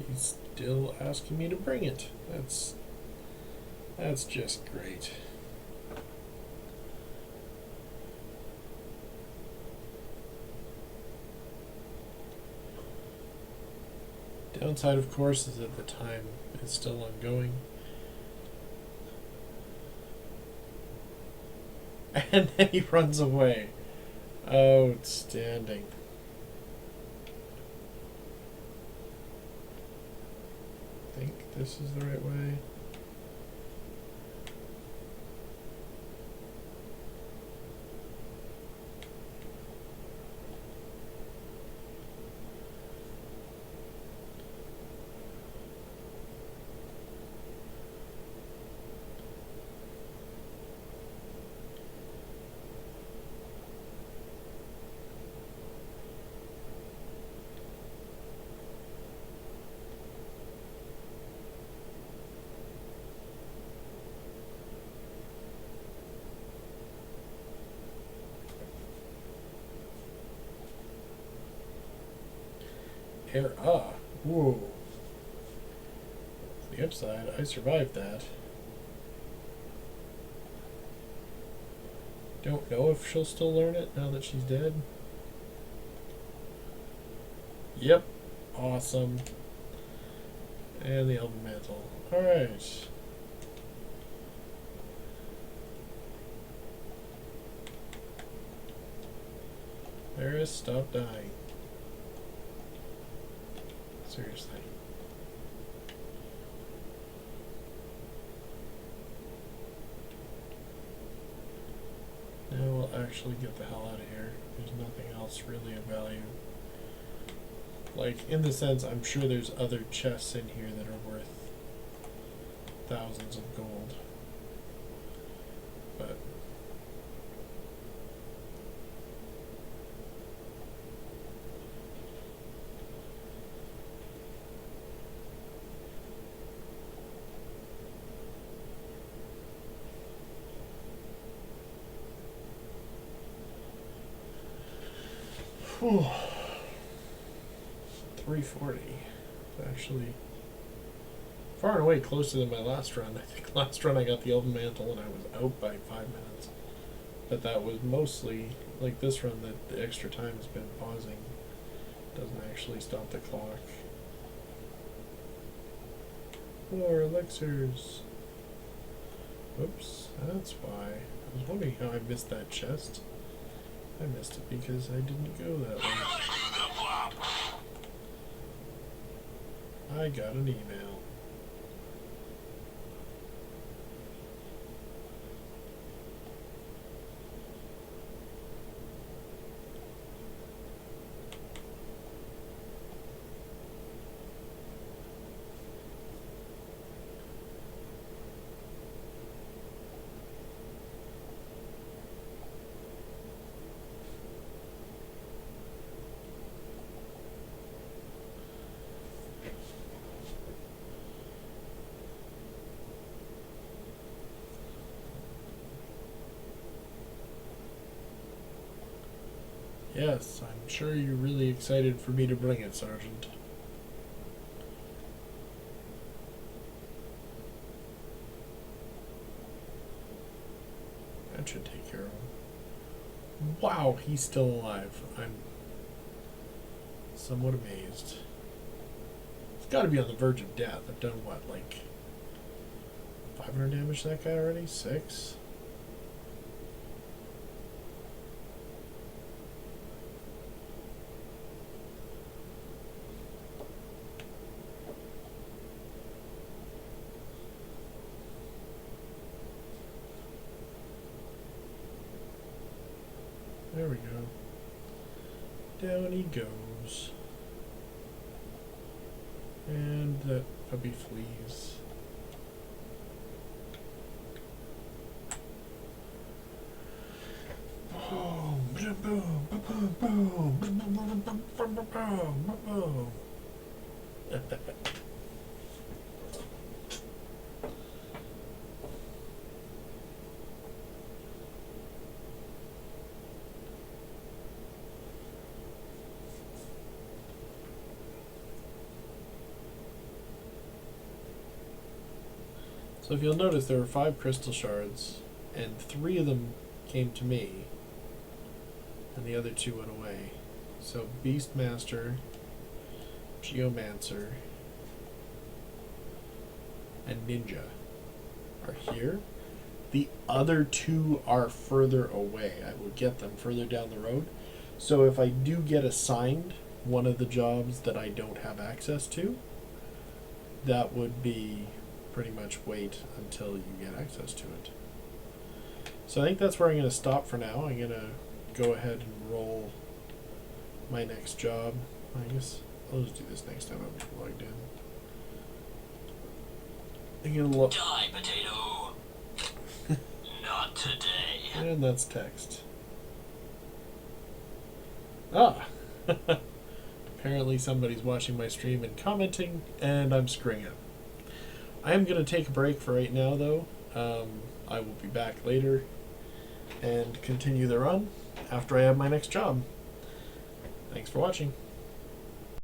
He's still asking me to bring it. That's just great. Downside, of course, is that the time is still ongoing. And then he runs away. Outstanding. I think this is the right way. repair. Ah, whoa. The upside, I survived that. Don't know if she'll still learn it now that she's dead. Yep. Awesome. And the Elven Mantle. Alright. Eris, stop dying. Seriously. Now we'll actually get the hell out of here. There's nothing else really of value. Like, in the sense, I'm sure there's other chests in here that are worth thousands of gold. But whew. 340. Actually, far and away closer than my last run. I think last run I got the Elven Mantle and I was out by 5 minutes. But that was mostly, like this run, that the extra time has been pausing. Doesn't actually stop the clock. More elixirs. Oops, that's why. I was wondering how I missed that chest. I missed it because I didn't go that way. I got an email. Yes, I'm sure you're really excited for me to bring it, Sergeant. That should take care of him. Wow, he's still alive. I'm somewhat amazed. He's got to be on the verge of death. I've done what, like 500 damage to that guy already? 6? There we go. Down he goes. And that puppy flees. Boom, boom, boom, boom, boom, boom, boom, boom, boom. So if you'll notice, there were 5 crystal shards, and 3 of them came to me, and the other 2 went away. So Beastmaster, Geomancer, and Ninja are here. The other 2 are further away. I will get them further down the road. So if I do get assigned one of the jobs that I don't have access to, that would be pretty much wait until you get access to it. So I think that's where I'm going to stop for now. I'm going to go ahead and roll my next job. I guess I'll just do this next time I'm logged in. I'm going to look. Die, potato! Not today. And that's text. Ah! Apparently somebody's watching my stream and commenting, and I'm screwing up. I am going to take a break for right now, though. I will be back later and continue the run after I have my next job. Thanks for watching.